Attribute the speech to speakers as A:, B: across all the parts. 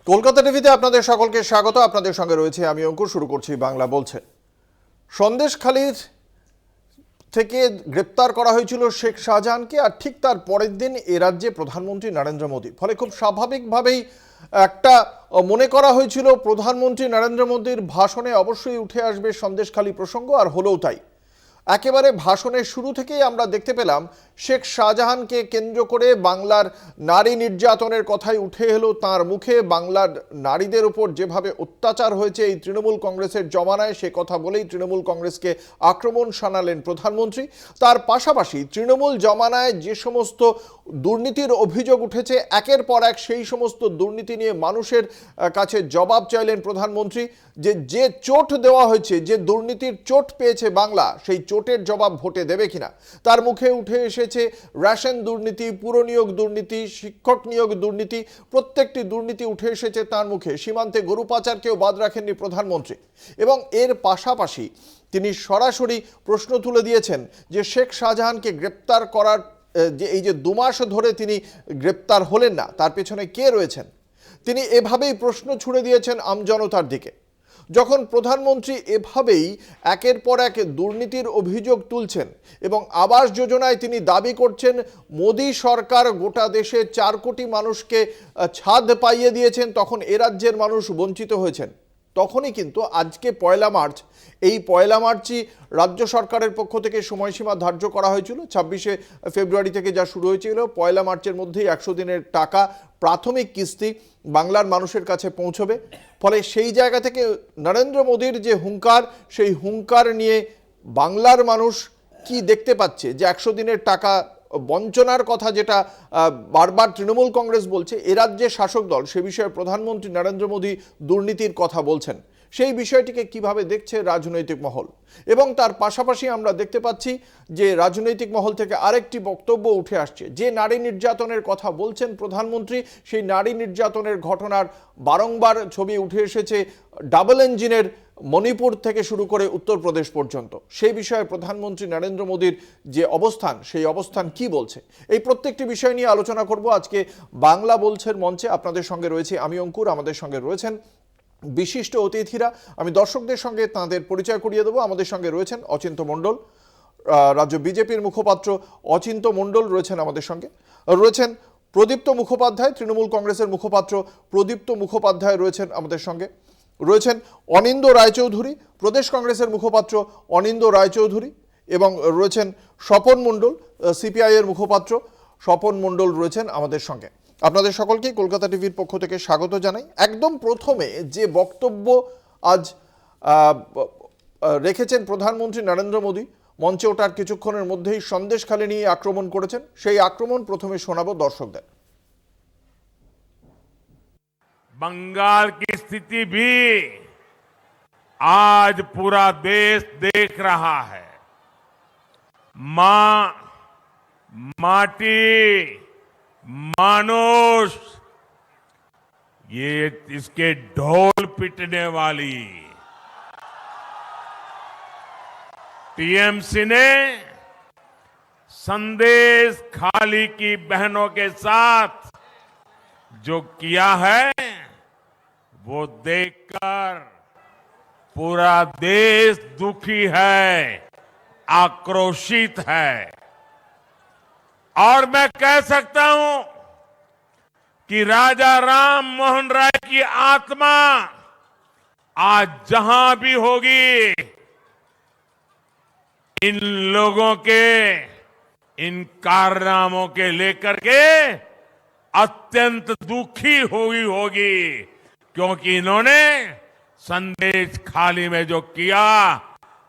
A: কলকাতা টিভিতে আপনাদের সকলকে স্বাগত। আপনাদের সঙ্গে রয়েছে আমি অঙ্কুর। শুরু করছি বাংলা বলছে। সন্দেশখালীর থেকে গ্রেপ্তার করা হয়েছিল শেখ শাহজাহানকে, আর ঠিক তার পরের দিন এ রাজ্যে প্রধানমন্ত্রী নরেন্দ্র মোদী। ফলে খুব স্বাভাবিকভাবেই একটা মনে করা হয়েছিল প্রধানমন্ত্রী নরেন্দ্র মোদীর ভাষণে অবশ্যই উঠে আসবে সন্দেশখালী প্রসঙ্গ, আর হলেও তাই। একেবারে ভাষণের শুরু থেকেই আমরা দেখতে পেলাম শেখ শাহজাহানকে কেন্দ্র করে বাংলার নারী নির্যাতনের কথাই উঠে এলো তাঁর মুখে। বাংলার নারীদের উপর যেভাবে অত্যাচার হয়েছে এই তৃণমূল কংগ্রেসের জমানায়, সে কথা বলেই তৃণমূল কংগ্রেসকে আক্রমণ শানালেন প্রধানমন্ত্রী। তার পাশাপাশি তৃণমূল জমানায় যে সমস্ত দুর্নীতির অভিযোগ উঠেছে, একের পর এক সেই সমস্ত দুর্নীতি নিয়ে মানুষের কাছে জবাব চাইলেন প্রধানমন্ত্রী। যে চোট দেওয়া হয়েছে, যে দুর্নীতির চোট পেয়েছে বাংলা, সেই চোটের জবাব ভোটে দেবে কিনা। তার মুখে উঠে এসেছে রেশন দুর্নীতি, পুরনিয়োগ দুর্নীতি, শিক্ষক নিয়োগ দুর্নীতি, প্রত্যেকটি দুর্নীতি উঠে এসেছে তার মুখে। সীমান্তে গরু পাচারকেও বাদ রাখেননি প্রধানমন্ত্রী। এবং এর পাশাপাশি তিনি সরাসরি প্রশ্ন তুলে দিয়েছেন যে শেখ শাহজাহানকে গ্রেপ্তার করার যে এই যে 2 মাস ধরে তিনি গ্রেপ্তার হলেন না, তার পেছনে কে রয়েছেন। তিনি এভাবেই প্রশ্ন ছুড়ে দিয়েছেন আমজনতার দিকে। যখন প্রধানমন্ত্রী এভাবেই একের পর এক দুর্নীতির অভিযোগ তুলছেন এবং আবাস যোজনায় তিনি দাবি করছেন মোদী সরকার গোটা দেশে 4 কোটি মানুষকে ছাদ পাইয়ে দিয়েছেন, তখন এ রাজ্যের মানুষ বঞ্চিত হয়েছেন। তখনই কিন্তু আজকে 1 মার্চ, এই 1 মার্চই রাজ্য সরকারের পক্ষ থেকে সময়সীমা ধার্য করা হয়েছিল। 26শে ফেব্রুয়ারি থেকে যা শুরু হয়েছিল, 1 মার্চের মধ্যেই 100 দিনের টাকা প্রাথমিক কিস্তি বাংলার মানুষের কাছে পৌঁছবে। ফলে সেই জায়গা থেকে নরেন্দ্র মোদীর যে হুঙ্কার, সেই হুঙ্কার নিয়ে বাংলার মানুষ কি দেখতে পাচ্ছে যে 100 দিনের টাকা বঞ্চনার কথা যেটা বারবার তৃণমূল কংগ্রেস বলছে, এ রাজ্যের শাসক দল সে বিষয়ে প্রধানমন্ত্রী নরেন্দ্র মোদী দুর্নীতির কথা বলছেন। সেই বিষয়টিকে কিভাবে দেখছে রাজনৈতিক মহল। এবং তার পাশাপাশি আমরা দেখতে পাচ্ছি যে রাজনৈতিক মহল থেকে আরেকটি বক্তব্য উঠে আসছে, যে নারী নির্যাতনের কথা বলছেন প্রধানমন্ত্রী, সেই নারী নির্যাতনের ঘটনার বারংবার ছবি উঠে এসেছে ডাবল ইঞ্জিনের মণিপুর থেকে শুরু করে উত্তরপ্রদেশ পর্যন্ত। সেই বিষয়ে প্রধানমন্ত্রী নরেন্দ্র মোদীর যে অবস্থান, সেই অবস্থান কি বলছে, এই প্রত্যেকটি বিষয় নিয়ে আলোচনা করব আজকে বাংলা বলছের মঞ্চে। আপনাদের সঙ্গে রয়েছে আমি অঙ্কুর, আমাদের সঙ্গে রয়েছেন বিশিষ্ট অতিথিরা। আমি দর্শকদের সঙ্গে তাঁদের পরিচয় করিয়ে দেবো। আমাদের সঙ্গে রয়েছেন অচিন্ত মণ্ডল, রাজ্য বিজেপির মুখপাত্র অচিন্ত মণ্ডল রয়েছেন আমাদের সঙ্গে। রয়েছেন প্রদীপ্ত মুখোপাধ্যায়, তৃণমূল কংগ্রেসের মুখপাত্র প্রদীপ্ত মুখোপাধ্যায় রয়েছেন আমাদের সঙ্গে। রয়েছেন অনিন্দ্য রায়চৌধুরী, প্রদেশ কংগ্রেসের মুখপাত্র অনিন্দ্য রায়চৌধুরী। এবং রয়েছেন স্বপন মণ্ডল, সিপিআইয়ের মুখপাত্র স্বপন মণ্ডল রয়েছেন আমাদের সঙ্গে। আপনাদের সকলকেই কলকাতা টিভির পক্ষ থেকে স্বাগত জানাই। একদম প্রথমে যে বক্তব্য আজ রেখেছেন প্রধানমন্ত্রী নরেন্দ্র মোদী, মঞ্চে ওঠার কিছুক্ষণের মধ্যেই সন্দেশখালী নিয়ে আক্রমণ করেছেন। সেই আক্রমণ প্রথমে শোনাবো দর্শকদের।
B: बंगाल की स्थिति भी आज पूरा देश देख रहा है। मां, माटी, मानुष, ये इसके ढोल पिटने वाली टीएमसी ने संदेश खाली की बहनों के साथ जो किया है, वो देखकर पूरा देश दुखी है, आक्रोशित है। और मैं कह सकता हूं कि राजा राम मोहन राय की आत्मा आज जहां भी होगी, इन लोगों के इन कारनामों के लेकर के अत्यंत दुखी हुई होगी, क्योंकि इन्होंने संदेश खाली में जो किया,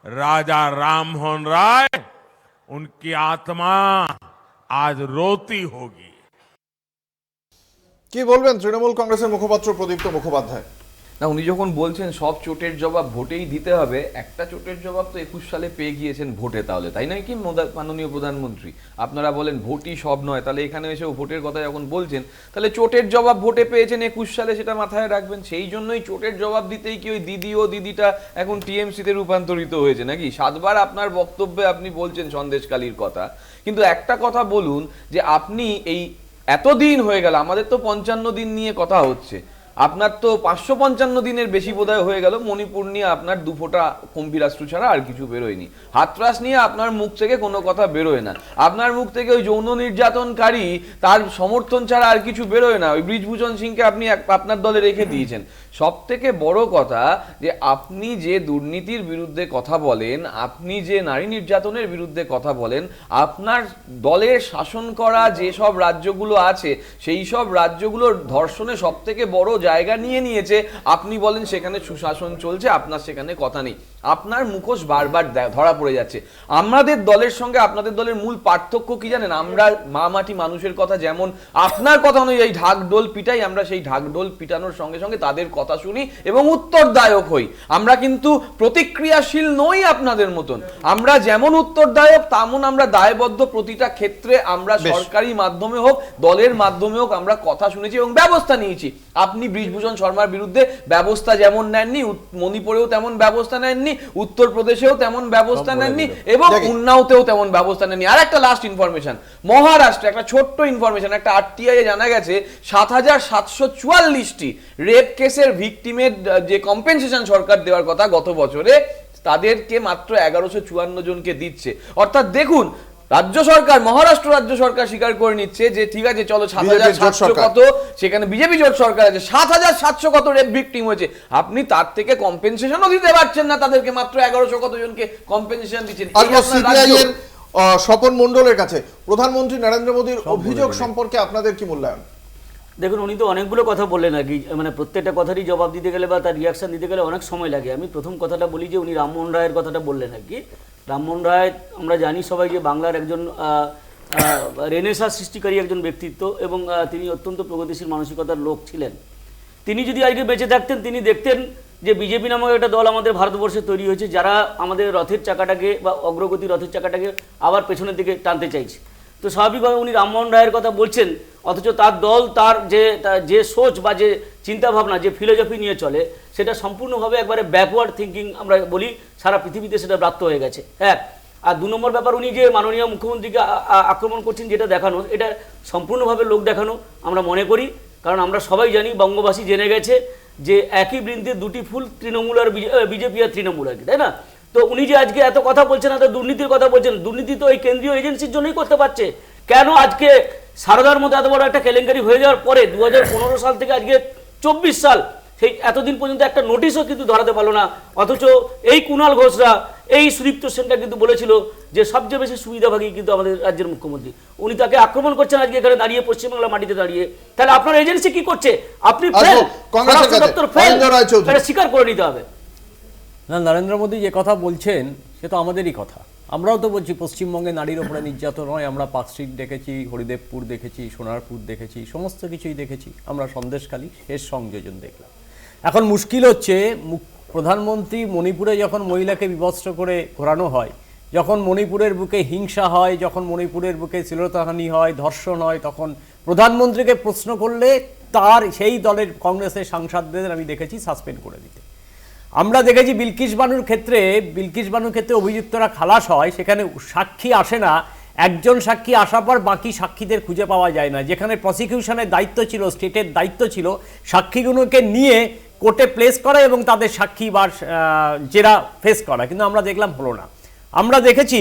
B: राजा राम मोहन राय, उनकी आत्मा आज रोती होगी।
A: কি বলবেন তৃণমূল কংগ্রেসের মুখপাত্র প্রদীপ্ত মুখোপাধ্যায়?
C: না, উনি যখন বলছেন সব চোটের জবাব ভোটেই দিতে হবে, একটা চোটের জবাব তো 21 সালে পেয়ে গিয়েছেন ভোটে, তাহলে তাই নয় কি মাননীয় প্রধানমন্ত্রী? আপনারা বলেন ভোটই সব নয়, তাহলে এখানে এসেও ভোটের কথা যখন বলছেন, তাহলে চোটের জবাব ভোটে পেয়েছেন 21 সালে, সেটা মাথায় রাখবেন। সেই জন্যই চোটের জবাব দিতেই কি ওই দিদি ও দিদিটা এখন টিএমসিতে রূপান্তরিত হয়েছে নাকি? 7 বার আপনার বক্তব্যে আপনি বলছেন সন্দেশখালীর কথা, কিন্তু একটা কথা বলুন যে আপনি এই এতদিন হয়ে গেল, আমাদের তো 55 দিন নিয়ে কথা হচ্ছে, আপনার তো 555 দিনের বেশি বোধহয় হয়ে গেল মণিপুর নিয়ে আপনার দু ফোঁটা কম্পিরাষ্ট্র ছাড়া আর কিছু বেরোয়নি। হাতরাস নিয়ে আপনার মুখ থেকে কোনো কথা বেরোয় না, আপনার মুখ থেকে ওই যৌন নির্যাতনকারী তার সমর্থন ছাড়া আর কিছু বেরোয় না। ওই ব্রিজভূষণ সিংকে আপনি আপনার দলে রেখে দিয়েছেন। সব থেকে বড় কথা যে আপনি যে দুর্নীতির বিরুদ্ধে কথা বলেন, আপনি যে নারী নির্যাতনের বিরুদ্ধে কথা বলেন, আপনার দলের শাসন করা যেসব রাজ্যগুলো আছে সেই সব রাজ্যগুলোর ধর্ষণে সব থেকে বড় জায়গা নিয়ে নিয়েছে। আপনি বলেন সেখানে সুশাসন চলছে, আপনার সেখানে কথা নেই। আপনার মুখোশ বারবার ধরা পড়ে যাচ্ছে। আমাদের দলের সঙ্গে আপনাদের দলের মূল পার্থক্য কি জানেন? আমরা মা মাটি মানুষের কথা যেমন আপনার কথা অনুযায়ী ঢাকঢোল পিটাই, আমরা সেই ঢাকঢোল পিটানোর সঙ্গে সঙ্গে তাদের কথা শুনি এবং উত্তরদায়ক হই। আমরা কিন্তু প্রতিক্রিয়াশীল নই আপনাদের মতন। আমরা যেমন উত্তরদায়ক তেমন আমরা দায়বদ্ধ। প্রতিটা ক্ষেত্রে আমরা সরকারি মাধ্যমে হোক দলের মাধ্যমে হোক আমরা কথা শুনেছি এবং ব্যবস্থা নিয়েছি। আপনি ব্রিজভূষণ শর্মার বিরুদ্ধে ব্যবস্থা যেমন নেননি, মণিপুরেও তেমন ব্যবস্থা নেননি, উত্তরপ্রদেশেও তেমন ব্যবস্থা নেননি এবং উন্নাওতেও তেমন ব্যবস্থা নেননি। আর একটা লাস্ট ইনফরমেশন, মহারাষ্ট্রে একটা ছোট্ট ইনফরমেশন, একটা আরটিআই জানা গেছে ৭৭৪৪টি রেপ কেসের ভিকটিমের যে কম্পেনসেশন সরকার দেওয়ার কথা গত বছরে, তাদেরকে মাত্র ১১৫৪ জনকে দিচ্ছে। অর্থাৎ দেখুন, রাজ্য সরকার, মহারাষ্ট্র রাজ্য সরকার স্বীকার করে নিচ্ছে যে ঠিক আছে চলো ৭৭০০ কত, সেখানে বিজেপি জোট সরকার আছে, ৭৭০০ কত রেপ ভিকটিম হয়েছে, আপনি তার থেকে কম্পেনসেশনও দিতে পারছেন না, তাদেরকে মাত্র ১১০০ কত জনকে কম্পেনসেশন দিচ্ছেন।
A: স্বপন মণ্ডলের কাছে প্রধানমন্ত্রী নরেন্দ্র মোদীর অভিযোগ সম্পর্কে আপনাদের কি মূল্যায়ন?
D: দেখুন, উনি তো অনেকগুলো কথা বললেন আর কি, মানে প্রত্যেকটা কথারই জবাব দিতে গেলে বা তার রিয়াকশন দিতে গেলে অনেক সময় লাগে। আমি প্রথম কথাটা বলি যে উনি রামমোহন রায়ের কথাটা বললেন আর কি। রামমোহন রায় আমরা জানি সবাই যে বাংলার একজন রেনেসাঁ সৃষ্টিকারী একজন ব্যক্তিত্ব এবং তিনি অত্যন্ত প্রগতিশীল মানসিকতার লোক ছিলেন। তিনি যদি আজকে বেঁচে থাকতেন তিনি দেখতেন যে বিজেপি নামক একটা দল আমাদের ভারতবর্ষে তৈরি হয়েছে, যারা আমাদের রথের চাকাটাকে বা অগ্রগতি রথের চাকাটাকে আবার পেছনের দিকে টানতে চাইছে। তো স্বাভাবিকভাবে উনি রামমোহন রায়ের কথা বলছেন, অথচ তার দল তার যে সোচ বা যে চিন্তাভাবনা, যে ফিলোসফি নিয়ে চলে, সেটা সম্পূর্ণভাবে একবারে ব্যাকওয়ার্ড থিঙ্কিং আমরা বলি, সারা পৃথিবীতে সেটা ব্রাত্য হয়ে গেছে। হ্যাঁ, আর দু নম্বর ব্যাপার, উনি যে মাননীয় মুখ্যমন্ত্রীকে আক্রমণ করছেন যেটা দেখানো, এটা সম্পূর্ণভাবে লোক দেখানো আমরা মনে করি। কারণ আমরা সবাই জানি, বঙ্গবাসী জেনে গেছে যে একই বৃন্তে দুটি ফুল, তৃণমূল আর বিজেপি আর তৃণমূল আর কি, তাই না? তো উনি যে আজকে এত কথা বলছেন, এত দুর্নীতির কথা বলছেন, দুর্নীতি তো এই কেন্দ্রীয় এজেন্সির জন্যই করতে পারছে। কেন আজকে সারদার মধ্যে এত বড় একটা কেলেঙ্কারি হয়ে যাওয়ার পরে 2015 সাল থেকে আজকে 24 সাল, সেই এতদিন পর্যন্ত একটা নোটিশও কিন্তু ধরাতে পারলো না। অথচ এই কুণাল ঘোষরা, এই সুদীপ্ত সেনটা কিন্তু বলেছিল যে সবচেয়ে বেশি সুবিধাভাগী কিন্তু আমাদের রাজ্যের মুখ্যমন্ত্রী। উনি তাকে আক্রমণ করছেন আজকে এখানে দাঁড়িয়ে, পশ্চিমবাংলা মাটিতে দাঁড়িয়ে। তাহলে আপনার এজেন্সি কি করছে? আপনি স্বীকার করে নিতে হবে।
E: না, নরেন্দ্র মোদী যে কথা বলছেন সে তো আমাদেরই কথা। আমরাও তো বলছি পশ্চিমবঙ্গে নারীর ওপরে নির্যাতন হয়। আমরা পার্কস্ট্রিট দেখেছি, হরিদেবপুর দেখেছি, সোনারপুর দেখেছি, সমস্ত কিছুই দেখেছি। আমরা সন্দেশখালী শেষ সংযোজন দেখলাম। এখন মুশকিল হচ্ছে, প্রধানমন্ত্রী মণিপুরে যখন মহিলাকে বিবস্ত্র করে ঘোরানো হয়, যখন মণিপুরের বুকে হিংসা হয়, যখন মণিপুরের বুকে শ্লীলতাহানি হয়, ধর্ষণ হয়, তখন প্রধানমন্ত্রীকে প্রশ্ন করলে তার সেই দলের কংগ্রেসের সাংসদদের আমি দেখেছি সাসপেন্ড করে দিতে। আমরা দেখেছি বিলকিস বানুর ক্ষেত্রে অভিযুক্তরা খালাস হয়, সেখানে সাক্ষী আসে না। একজন সাক্ষী আসার পর বাকি সাক্ষীদের খুঁজে পাওয়া যায় না। যেখানে প্রসিকিউশনের দায়িত্ব ছিল, স্টেটের দায়িত্ব ছিল সাক্ষীগুলোকে নিয়ে কোর্টে প্লেস করা এবং তাদের সাক্ষী বা জেরা ফেস করা, কিন্তু আমরা দেখলাম হলো না। আমরা দেখেছি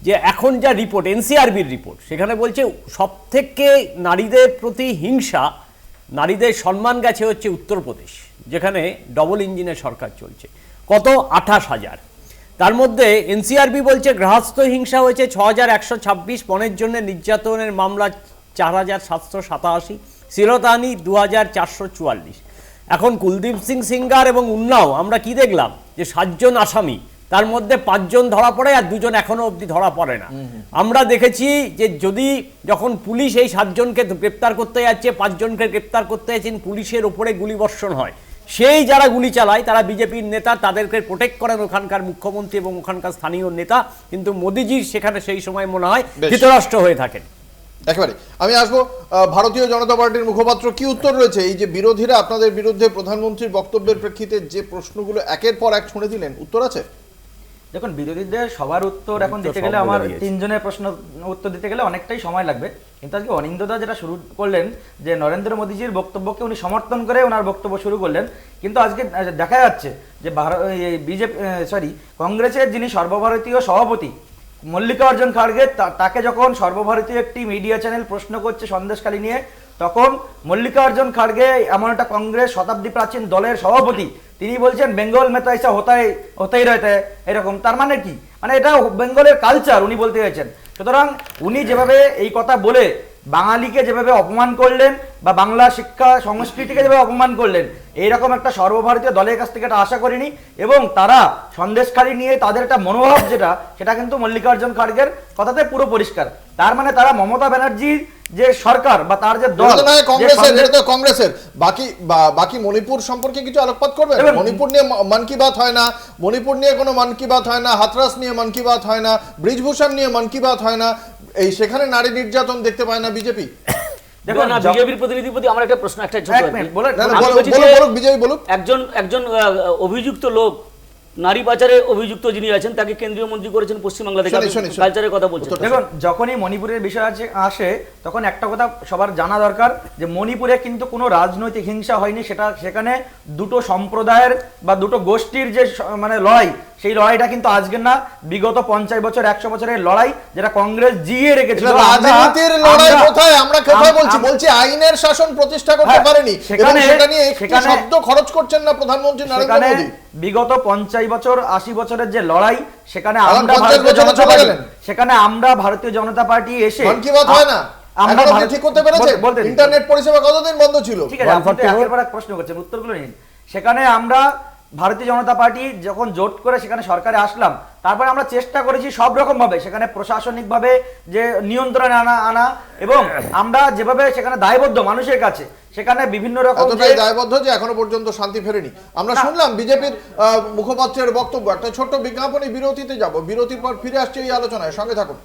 E: যে এখন যা রিপোর্ট, এনসিআরবির রিপোর্ট, সেখানে বলছে সবথেকে নারীদের প্রতি হিংসা, নারীদের সম্মান গেছে হচ্ছে উত্তরপ্রদেশ, যেখানে ডবল ইঞ্জিনের সরকার চলছে, কত 28,000। তার মধ্যে এনসিআরবি বলছে গৃহস্থ হিংসা হয়েছে 6,126, পণের জন্য নির্যাতনের মামলা 4,787, শ্লীলতাহানি 2,444। এখন কুলদীপ সিং সিঙ্গার এবং উন্নাও আমরা কি দেখলাম যে 7 জন আসামি, তার মধ্যে 5 জন ধরা পড়ে আর 2 জন এখনো অবধি ধরা পড়ে না। আমরা দেখেছি যে যখন পুলিশ এই 7 জনকে গ্রেপ্তার করতে যাচ্ছে, 5 জনকে গ্রেপ্তার করতে যাচ্ছেন, পুলিশের ওপরে গুলিবর্ষণ হয়। সেই যারা গুলি চালায় তারা বিজেপির নেতা, তাদেরকে প্রোটেক্ট করেন ওখানকার মুখ্যমন্ত্রী এবং ওখানকার স্থানীয় নেতা, কিন্তু মোদিজি সেখানে সেই সময় মনে হয় ধৃতরাষ্ট্র হয়ে থাকেন।
A: একেবারে আমি আসবো, ভারতীয় জনতা পার্টির মুখপাত্র কি উত্তর রয়েছে? এই যে বিরোধীরা আপনাদের বিরুদ্ধে প্রধানমন্ত্রীর বক্তব্যের প্রেক্ষিতে যে প্রশ্নগুলো একের পর এক ছুঁড়ে দিলেন, উত্তর আছে?
F: দেখুন, বিরোধীদের সবার উত্তর এখন
E: উত্তর
F: দিতে
E: সব
F: গেলে
E: বলে
F: আমার
E: দিয়েছে।
F: তিনজনের প্রশ্ন উত্তর দিতে গেলে অনেকটাই সময় লাগবে। কিন্তু আজকে অনিন্দদা যেটা শুরু করলেন যে নরেন্দ্র মোদীজির বক্তব্যকে উনি সমর্থন করে ওনার বক্তব্য শুরু করলেন, কিন্তু আজকে দেখা যাচ্ছে যে কংগ্রেসের যিনি সর্বভারতীয় সভাপতি মল্লিকার্জুন খাড়গে তাকে যখন সর্বভারতীয় একটি মিডিয়া চ্যানেল প্রশ্ন করছে সন্দেশখালী নিয়ে, তখন মল্লিকার্জুন খাড়গে এমন একটা কংগ্রেস শতাব্দী প্রাচীন দলের সভাপতি, তিনি বলছেন বেঙ্গল মে তো ऐसा হতেই রয়েছে এরকম। তার মানে কি, মানে এটা বেঙ্গলের কালচার উনি বলতে চাইছেন। সুতরাং উনি যেভাবে এই কথা বলে বাঙালিকে যেভাবে অপমান করলেন বা বাংলা শিক্ষা সংস্কৃতিকে যেভাবে অপমান করলেন, এইরকম একটা সর্বভারতীয় দলের কাছ থেকে এটা আশা করিনি। এবং তারা সন্দেশখালী নিয়ে তাদের একটা মনোভাব সেটা কিন্তু মল্লিকার্জুন খাড়গের কথাতে পুরো পরিষ্কার। তার মানে তারা মমতা ব্যানার্জির যে সরকার বা তার যে দল,
A: এটা নয় কংগ্রেসের, এটা তো কংগ্রেসের। বাকি মণিপুর সম্পর্কে কিছু আলোকপাত করবেন? মণিপুর নিয়ে মন কি বাত হয় না, মণিপুর নিয়ে কোনো মন কি বাত হয় না, হাতরাস নিয়ে মন কি বাত হয় না, ব্রিজভূষণ নিয়ে মন কি বাত হয় না, এই সেখানে নারী নির্যাতন দেখতে পায় না বিজেপি।
F: দেখুন
D: না, বিজেপির প্রতিনিধির প্রতি আমার একটা প্রশ্ন, একটা ছোট
F: এক মিনিট, বলেন।
A: না, না,
D: আমি
A: বলুক,
D: বলছি
A: বলুক,
D: যে
A: বলুক, বিজয় বলুক।
D: একজন অভিযুক্ত লোক, নারী পাচারে অভিযুক্ত যিনি আছেন, তাকে কেন্দ্রীয় মন্ত্রী করেছেন পশ্চিমবাংলা থেকে।
A: শুনি।
D: কালচারের কথা বলছেন।
F: দেখুন, যখনই মণিপুরের বিষয় আসে তখন একটা কথা সবার জানা দরকার যে মণিপুরে কিন্তু কোনো রাজনৈতিক হিংসা হয়নি। সেখানে দুটো সম্প্রদায়ের বা দুটো গোষ্ঠীর যে মানে লড়াই, সেই লড়াইটা কিন্তু আজকের না, বিগত 50 বছর 100 বছরের লড়াই, যেটা কংগ্রেস জিয়ে রেখেছিল।
A: রাজনীতির লড়াই কোথায়? আমরা কোথায় বলছি আইনের শাসন প্রতিষ্ঠা করতে পারেনি, এবং সেটা নিয়ে একটি শব্দ খরচ করছেন না প্রধানমন্ত্রী নরেন্দ্র মোদী।
F: বিগত 50 বছর 80 বছরের যে লড়াই, সেখানে
A: এখন
F: আমরা
A: 50
F: ভারতীয়
A: বছরে
F: জনতা
A: চলে
F: পার্টি,
A: গেলেন।
F: সেখানে আমরা ভারতীয় জনতা পার্টি এসে
A: মন কি বাত হয় না,
F: আমরা
A: এখনো কি ঠিক করতে পেরেছে?
F: বলতে দিন।
A: ইন্টারনেট পরিষেবা কতদিন বন্ধ ছিল?
F: ঠিক আছে, আপনি তো একের পর এক প্রশ্ন করছেন, উত্তরগুলো নিন। সেখানে আমরা ভারতীয় জনতা পার্টি যখন জোট করে সেখানে সরকারে আসলাম, তারপরে আমরা চেষ্টা করেছি সব রকম ভাবে সেখানে প্রশাসনিকভাবে যে নিয়ন্ত্রণে আনা এবং আমরা যেভাবে সেখানে দায়বদ্ধ মানুষের কাছে, সেখানে বিভিন্ন রকম
A: এতটাই দায়বদ্ধ যে এখনো পর্যন্ত শান্তি ফেরেনি। আমরা শুনলাম বিজেপির মুখপাত্রের বক্তব্য। একটা ছোট্ট বিজ্ঞাপনী বিরতিতে যাব, বিরতির পর ফিরে আসছে এই আলোচনায়, সঙ্গে থাকুন।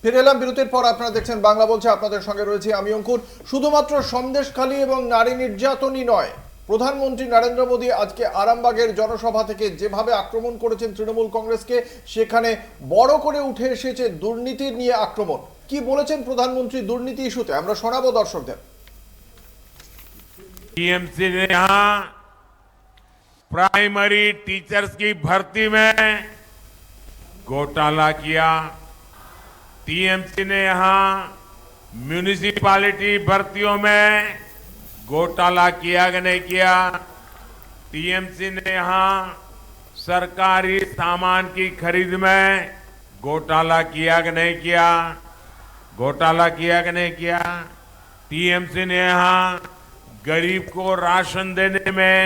A: ফিরে এলাম বিরতির পর, আপনারা দেখছেন বাংলা বলছে, আপনাদের সঙ্গে রয়েছে আমি অঙ্কুর। শুধুমাত্র সন্দেশখালী এবং নারী নির্যাতনই নয়, প্রধানমন্ত্রী নরেন্দ্র মোদী আজকে আরামবাগের জনসভা থেকে যেভাবে আক্রমণ করেছেন তৃণমূল কংগ্রেসকে, সেখানে বড় করে উঠে এসেছে দুর্নীতি নিয়ে আক্রমণ। কি বলেছেন প্রধানমন্ত্রী দুর্নীতি ইস্যুতে, আমরা শোনাবো দর্শকদের।
B: टीएमसी ने यहाँ प्राइमरी टीचर्स की भर्ती में घोटाला किया। टीएमसी ने यहाँ म्यूनिसिपैलिटी भर्तियों में घोटाला किया कि नहीं किया। टीएमसी ने यहाँ सरकारी सामान की खरीद में घोटाला किया कि नहीं किया। घोटाला किया कि नहीं किया। टीएमसी ने यहाँ गरीब को राशन देने में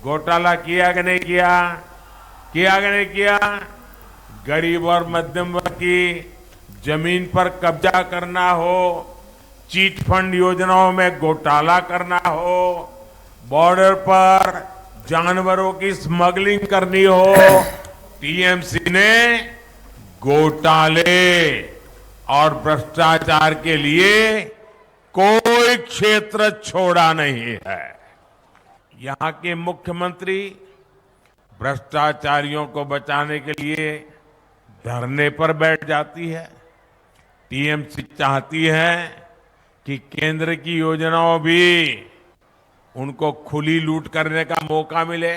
B: घोटाला किया कि नहीं किया। किया कि नहीं किया। गरीब और मध्यम वर्ग की जमीन पर कब्जा करना हो, चीट फंड योजनाओं में घोटाला करना हो, बॉर्डर पर जानवरों की स्मगलिंग करनी हो, टीएमसी ने घोटाले और भ्रष्टाचार के लिए कोई क्षेत्र छोड़ा नहीं है। यहां के मुख्यमंत्री भ्रष्टाचारियों को बचाने के लिए धरने पर बैठ जाती है। टीएमसी चाहती है कि केंद्र की योजनाओं भी उनको खुली लूट करने का मौका मिले।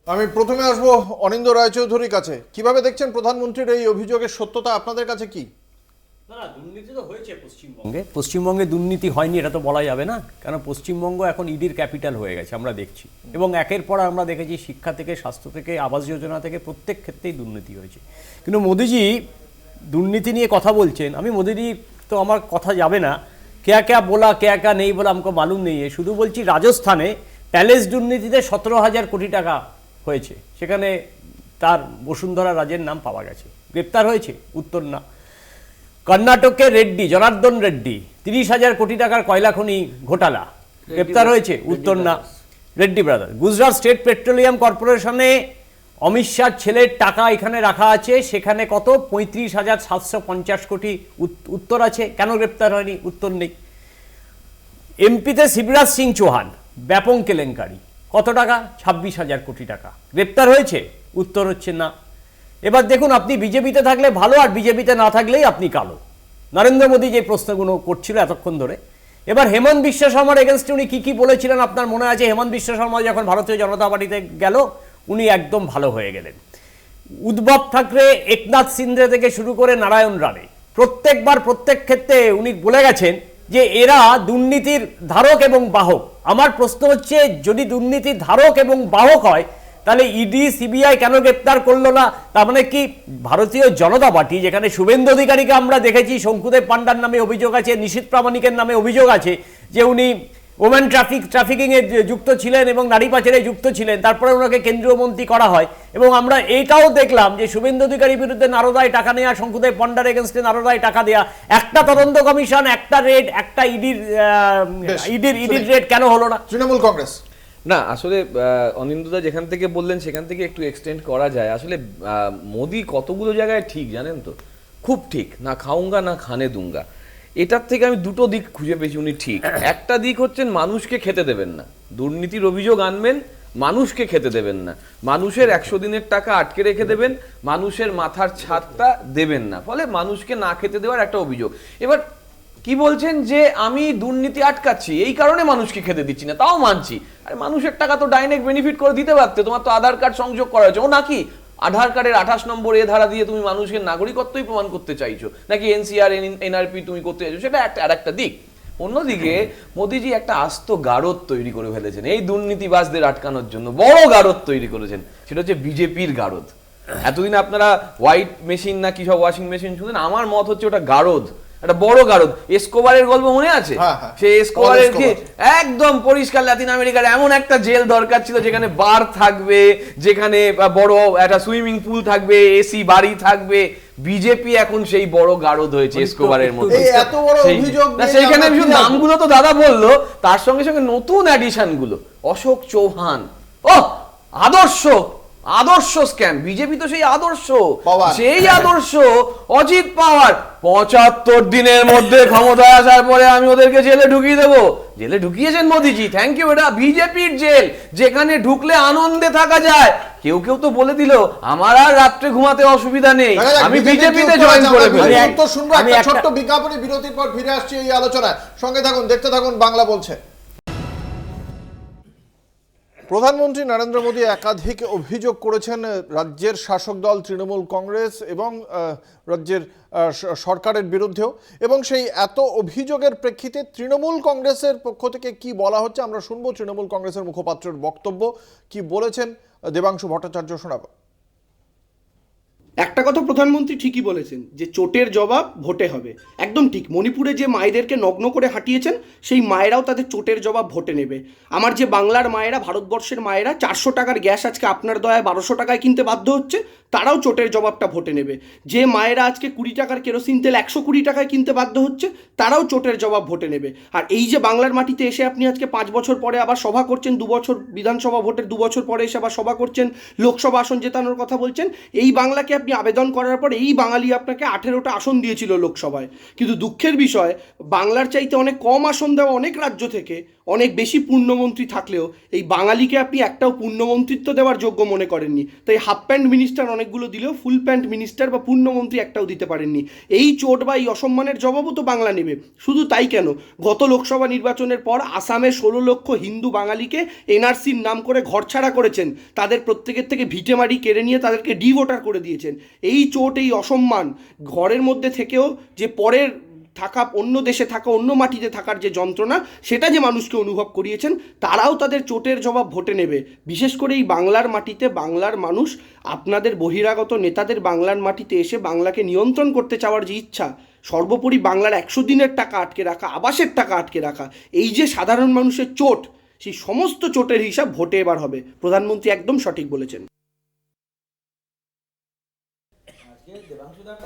A: আমি প্রথমে আসবো অনিন্দ রায়চৌধুরীর কাছে। কিভাবে দেখছেন প্রধানমন্ত্রীর এই অভিযোগের সত্যতা, আপনাদের কাছে কি?
E: পশ্চিমবঙ্গে দুর্নীতি হয়নি এটা তো বলা যাবে না, কারণ পশ্চিমবঙ্গ এখন ইডির ক্যাপিটাল হয়ে গেছে, আমরা দেখছি। এবং একের পর আমরা দেখেছি শিক্ষা থেকে, স্বাস্থ্য থেকে, আবাস যোজনা থেকে প্রত্যেক ক্ষেত্রেই দুর্নীতি হয়েছে। কিন্তু মোদিজি দুর্নীতি নিয়ে কথা বলছেন, আমি মোদিজি তো আমার কথা যাবে না, ক্যা ক্যা বলা ক্যা ক্যা নেই বলা আমাকে মালুম নেই। শুধু বলছি রাজস্থানে প্যালেস দুর্নীতিতে 17,000 কোটি টাকা হয়েছে, সেখানে তার বসুন্ধরা রাজের নাম পাওয়া গেছে, গ্রেপ্তার হয়েছে? উত্তর না। কর্ণাটকে রেড্ডি, জনার্দন রেড্ডি 30,000 কোটি টাকার কয়লা খনি ঘোটালা, গ্রেপ্তার হয়েছে? উত্তর না। Reddy brother. Gujarat state petroleum কর্পোরেশনে অমিত শাহর ছেলের টাকা এখানে রাখা আছে, সেখানে কত? 35,750 কোটি। উত্তর আছে। কেন গ্রেপ্তার হয়নি? উত্তর নেই। এমপিতে শিবরাজ সিং চৌহান ব্যাপক কেলেঙ্কারি, কত টাকা? 26,000 কোটি টাকা। গ্রেপ্তার হয়েছে? উত্তর হচ্ছে না। এবার দেখুন, আপনি বিজেপিতে থাকলে ভালো, আর বিজেপিতে না থাকলেই আপনি কালো। নরেন্দ্র মোদী যে প্রশ্নগুলো করছিল এতক্ষণ ধরে, এবার হেমন্ত বিশ্ব শর্মার এগেনস্টে উনি কি বলেছিলেন আপনার মনে আছে? হেমন্ত বিশ্ব শর্মা যখন ভারতীয় জনতা পার্টিতে গেল, উনি একদম ভালো হয়ে গেলেন। উদ্ধব ঠাকরে, একনাথ সিন্ধে থেকে শুরু করে নারায়ণ রানে প্রত্যেকবার প্রত্যেক ক্ষেত্রে উনি বলে গেছেন যে এরা দুর্নীতির ধারক এবং বাহক। আমার প্রশ্ন হচ্ছে, যদি দুর্নীতির ধারক এবং বাহক হয়, তাহলে ইডি সিবিআই কেন গ্রেপ্তার করলো না? তার মানে কি ভারতীয় জনতা পার্টি, যেখানে শুভেন্দু অধিকারীকে আমরা দেখেছি শঙ্কুদেব পান্ডার নামে অভিযোগ আছে, নিশীথ প্রামাণিকের নামে অভিযোগ আছে যে উনি ওমেন ট্রাফিকিংয়ে যুক্ত ছিলেন এবং নারী পাচারে যুক্ত ছিলেন, তারপরে ওনাকে কেন্দ্রীয় মন্ত্রী করা হয়। এবং আমরা এইটাও দেখলাম যে শুভেন্দু অধিকারীর বিরুদ্ধে নারদায় টাকা নেওয়া, শঙ্কুদেব পান্ডার এগেনস্টে নারদায় টাকা দেওয়া, একটা তদন্ত কমিশন, একটা রেড, একটা ইডির রেড কেন হলো না?
A: তৃণমূল কংগ্রেস
C: না, আসলে অনিন্দুদা যেখান থেকে বললেন সেখান থেকে একটু এক্সটেন্ড করা যায়। আসলে মোদি কতগুলো জায়গায় ঠিক জানেন তো, খুব ঠিক, না খাউঙ্গা না খানে দুঙ্গা। এটার থেকে আমি দুটো দিক খুঁজে পেয়েছি উনি ঠিক। একটা দিক হচ্ছেন মানুষকে খেতে দেবেন না, দুর্নীতির অভিযোগ আনবেন, মানুষকে খেতে দেবেন না, মানুষের 100 দিনের টাকা আটকে রেখে দেবেন, মানুষের মাথার ছাদটা দেবেন না, ফলে মানুষকে না খেতে দেওয়ার একটা অভিযোগ। এবার কি বলছেন যে আমি দুর্নীতি আটকাচ্ছি, এই কারণে মানুষকে খেতে দিচ্ছি না, তাও মানছি। আরে মানুষের টাকা তো ডাইরেক্ট বেনিফিট করে দিতে পারতে, তোমার তো আধার কার্ড সংযোগ করা হয়েছে। ও নাকি আধার কার্ডের 28 নম্বর এ ধারা দিয়ে তুমি মানুষের নাগরিকত্বই প্রমাণ করতে চাইছো, নাকি এনসিআর এনআরপি তুমি করতে চাইছো, সেটা আর একটা দিক। অন্যদিকে মোদিজি একটা আস্ত গারদ তৈরি করে ফেলেছেন এই দুর্নীতিবাজদের আটকানোর জন্য, বড় গারদ তৈরি করেছেন, সেটা হচ্ছে বিজেপির গারদ। এতদিন আপনারা হোয়াইট মেশিন না কি সব ওয়াশিং মেশিন শুনলেন, আমার মত হচ্ছে ওটা গারদ, একটা বড় গারদ। এসকোবারের গল্প মনে আছে? সেই এসকোবারের কি একদম পরিষ্কার লাতিন আমেরিকার এমন একটা জেল দরকার ছিল যেখানে বার থাকবে, যেখানে বড় একটা সুইমিং পুল থাকবে, এসি বাড়ি থাকবে। বিজেপি এখন সেই বড় গারদ হয়েছে এসকোবারের মতো। সেইখানে নামগুলো তো দাদা বললো, তার সঙ্গে সঙ্গে নতুন অ্যাডিশন গুলো, অশোক চৌহান, ও আদর্শ আদর্শ স্ক্যাম। বিজেপি তো সেই আদর্শ, সেই আদর্শ অজিত পাওয়ার 75 দিনের মধ্যে ক্ষমতায় আসার পরে আমি ওদেরকে জেলে ঢুকিয়ে দেবো। জেলে ঢুকিয়েছেন মোদিজি, থ্যাংক ইউ। এটা বিজেপির জেল, যেখানে ঢুকলে আনন্দে থাকা যায়। কেউ কেউ তো বলে দিল আমার আর রাত্রে ঘুমাতে অসুবিধা নেই, আমি বিজেপিতে জয়েন করে ফেলি।
A: আমি ছোট্ট বিজ্ঞাপনী বিরতির পর ফিরে আসছি এই আলোচনায়, সঙ্গে থাকুন, দেখতে থাকুন বাংলা বলছে। প্রধানমন্ত্রী নরেন্দ্র মোদী একাধিক অভিযোগ করেছেন রাজ্যের শাসক দল তৃণমূল কংগ্রেস এবং রাজ্যের সরকারের বিরুদ্ধেও, এবং সেই এত অভিযোগের প্রেক্ষিতে তৃণমূল কংগ্রেসের পক্ষ থেকে কি বলা হচ্ছে আমরা শুনবো। তৃণমূল কংগ্রেসের মুখপাত্রের বক্তব্য কি বলেছেন দেবাংশু ভট্টাচার্য শোনাবো।
G: একটা কথা প্রধানমন্ত্রী ঠিকই বলেছেন যে চোটের জবাব ভোটে হবে, একদম ঠিক। মণিপুরে যে মায়েদেরকে নগ্ন করে হাঁটিয়েছেন, সেই মায়েরাও তাদের চোটের জবাব ভোটে নেবে। আমার যে বাংলার মায়েরা, ভারতবর্ষের মায়েরা 400 টাকার গ্যাস আজকে আপনার দয়ায় 1200 টাকায় কিনতে বাধ্য হচ্ছে, তারাও চোটের জবাবটা ভোটে নেবে। যে মায়েরা আজকে 20 টাকার কেরোসিন তেল 120 টাকায় কিনতে বাধ্য হচ্ছে, তারাও চোটের জবাব ভোটে নেবে। আর এই যে বাংলার মাটিতে এসে আপনি আজকে 5 বছর পরে আবার সভা করছেন, 2 বছর বিধানসভা ভোটের 2 বছর পরে এসে আবার সভা করছেন, লোকসভা আসন জেতানোর কথা বলছেন, এই বাংলাকে আপনি আবেদন করার পর এই বাঙালি আপনাকে 18টা আসন দিয়েছিল লোকসভায়। কিন্তু দুঃখের বিষয়, বাংলার চাইতে অনেক কম আসন দেওয়া অনেক রাজ্য থেকে অনেক বেশি পূর্ণমন্ত্রী থাকলেও এই বাঙালিকে আপনি একটাও পূর্ণমন্ত্রিত্ব দেওয়ার যোগ্য মনে করেননি। তাই হাফ প্যান্ট মিনিস্টার অনেকগুলো দিলেও ফুল প্যান্ট মিনিস্টার বা পূর্ণমন্ত্রী একটাও দিতে পারেননি। এই চোট বা এই অসম্মানের জবাবও তো বাংলা নেবে। শুধু তাই কেন, গত লোকসভা নির্বাচনের পর আসামে 16 লক্ষ হিন্দু বাঙালিকে এনআরসির নাম করে ঘরছাড়া করেছেন, তাদের প্রত্যেকের থেকে ভিটেমারি কেড়ে নিয়ে তাদেরকে ডি ভোটার করে দিয়েছেন। এই চোট, এই অসম্মান, ঘরের মধ্যে থেকেও যে পরের থাকা, অন্য দেশে থাকা, অন্য মাটিতে থাকার যে যন্ত্রণা, সেটা যে মানুষকে অনুভব করিয়েছেন, তারাও তাদের চোটের জবাব ভোটে নেবে। বিশেষ করে এই বাংলার মাটিতে বাংলার মানুষ, আপনাদের বহিরাগত নেতাদের বাংলার মাটিতে এসে বাংলাকে নিয়ন্ত্রণ করতে চাওয়ার যে ইচ্ছা, সর্বোপরি বাংলার 100 দিনের টাকা আটকে রাখা, আবাসের টাকা আটকে রাখা, এই যে সাধারণ মানুষের চোট, সেই সমস্ত চোটের হিসাব ভোটে এবার হবে। প্রধানমন্ত্রী একদম সঠিক বলেছেন।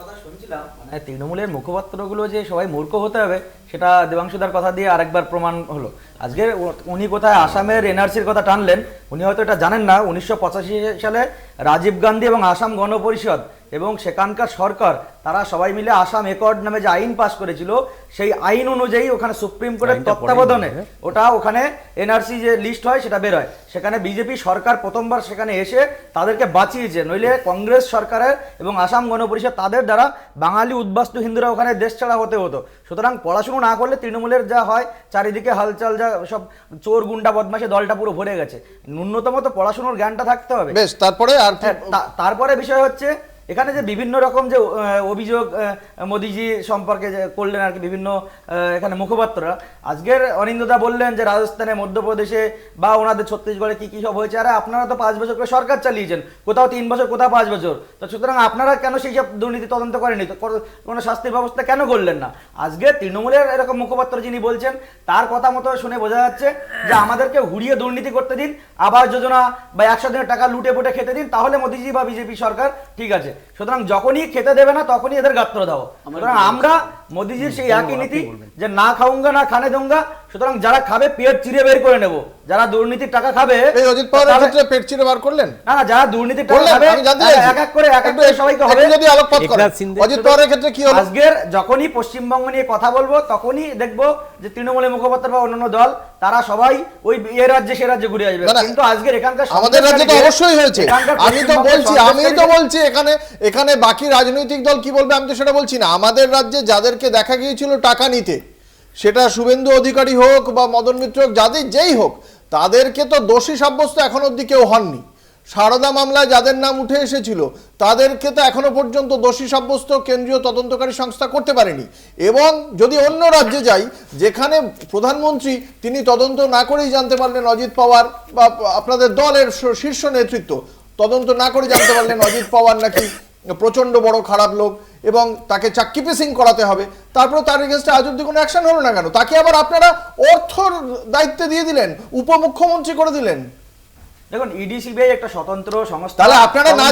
F: কথা শুনছিলাম, মানে তৃণমূলের মুখপাত্রগুলো যে সবাই মূর্খ হতে হবে, সেটা দেবাংশুদার কথা দিয়ে আরেকবার প্রমাণ হলো। আজকে উনি কোথায় আসামের এনআরসির কথা টানলেন, উনি হয়তো এটা জানেন না 1985 সালে রাজীব গান্ধী এবং আসাম গণপরিষদ এবং সেখানকার সরকার তারা সবাই মিলে আসাম একর্ড নামে যে আইন পাস করেছিল, সেই আইন অনুযায়ী ওখানে সুপ্রিম কোর্টের তত্ত্বাবধানে ওখানে এনআরসি যে লিস্ট হয় সেটা বের হয়। সেখানে বিজেপি সরকার প্রথমবার সেখানে এসে তাদেরকে বাঁচিয়েছে, নইলে কংগ্রেস সরকারের এবং আসাম গণপরিষদ তাদের দ্বারা বাঙালি উদ্বাস্তু হিন্দুরা ওখানে দেশ ছাড়া হতে হতো। সুতরাং পড়াশুনো না করলে তৃণমূলের যা হয়, চারিদিকে হালচাল, যা সব চোর গুন্ডা বদমাশে দলটা পুরো ভরে গেছে। ন্যূনতম তো পড়াশুনোর জ্ঞানটা থাকতে হবে।
A: বেশ, তারপরে আর
F: তারপরে বিষয় হচ্ছে এখানে যে বিভিন্ন রকম যে অভিযোগ মোদিজি সম্পর্কে যে করলেন আর কি বিভিন্ন এখানে মুখপাত্ররা, আজকের অনিন্দদা বললেন যে রাজস্থানে, মধ্যপ্রদেশে বা ওনাদের ছত্তিশগড়ে কি কি সব হয়েছে। আরে আপনারা তো 5 বছর করে সরকার চালিয়েছেন, কোথাও 3 বছর, কোথাও 5 বছর। তো সুতরাং আপনারা কেন সেই সব দুর্নীতি তদন্ত করেনি, তো কোনো শাস্তির ব্যবস্থা কেন করলেন না? আজকে তৃণমূলের এরকম মুখপাত্র যিনি বলছেন, তার কথা মতো শুনে বোঝা যাচ্ছে যে আমাদেরকে হুড়িয়ে দুর্নীতি করতে দিন, আবাস যোজনা বা 100 দিনের টাকা লুটে পুটে খেতে দিন, তাহলে মোদিজি বা বিজেপি সরকার ঠিক আছে। সুতরাং যখনই খেতে দেবে না তখনই এদের গাত্র দাও। সুতরাং আমরা মোদিজির সেই একই নীতি যে না খাউঙ্গা না খানে দোঙ্গা। সুতরাং যারা খাবে পেট চিরে বের করে নেব, যারা দুর্নীতির টাকা খাবে।
A: এই অজিত পাওয়ারের ক্ষেত্রে পেট চিরে বার করলেন
F: না না, যারা দুর্নীতির টাকা খাবে এক এক করে সবাইকে হবে।
A: যদি আলোকপাত করেন অজিত পাওয়ারের ক্ষেত্রে কি হলো?
F: আজকের যখনই পশ্চিমবঙ্গ নিয়ে কথা বলবো তখনই দেখবো যে তৃণমূলের মুখপাত্র বা অন্যান্য দল তারা সবাই ওই এ রাজ্যে সে রাজ্যে ঘুরে আসবে। কিন্তু আজকের এখানকার
A: আমাদের রাজ্যে তো অবশ্যই হয়েছে। আমি তো বলছি এখানে বাকি রাজনৈতিক দল কি বলবে আমি তো সেটা বলছি না। আমাদের রাজ্যে যাদেরকে দেখা গিয়েছিল টাকা নিতে, সেটা শুভেন্দু অধিকারী হোক বা মদন মিত্র হোক, যেই হোক, তাদেরকে তো দোষী সাব্যস্ত এখন অবধি কেউ হননি। সারদা মামলায় যাদের নাম উঠে এসেছিল তাদেরকে তো এখনো পর্যন্ত দোষী সাব্যস্ত কেন্দ্রীয় তদন্তকারী সংস্থা করতে পারেনি। এবং যদি অন্য রাজ্যে যাই, যেখানে প্রধানমন্ত্রী তিনি তদন্ত না করেই জানতে পারলেন অজিত পাওয়ার বা আপনাদের দলের শীর্ষ নেতৃত্ব তদন্ত না করে জানতে পারলেন অজিত পাওয়ার নাকি প্রচন্ড বড় খারাপ লোক এবং তাকে চাক্কি পিসিং করাতে হবে, তারপরে তার এগেইনস্টে আজ অব্দি কোনো অ্যাকশন হলো না কেন? তাকে আবার আপনারা অর্থর দায়িত্বে দিয়ে দিলেন, উপমুখ্যমন্ত্রী করে দিলেন।
F: দেখুন, ইডি সিবিআই একটা স্বতন্ত্র সংস্থা।
A: তাহলে আপনারা না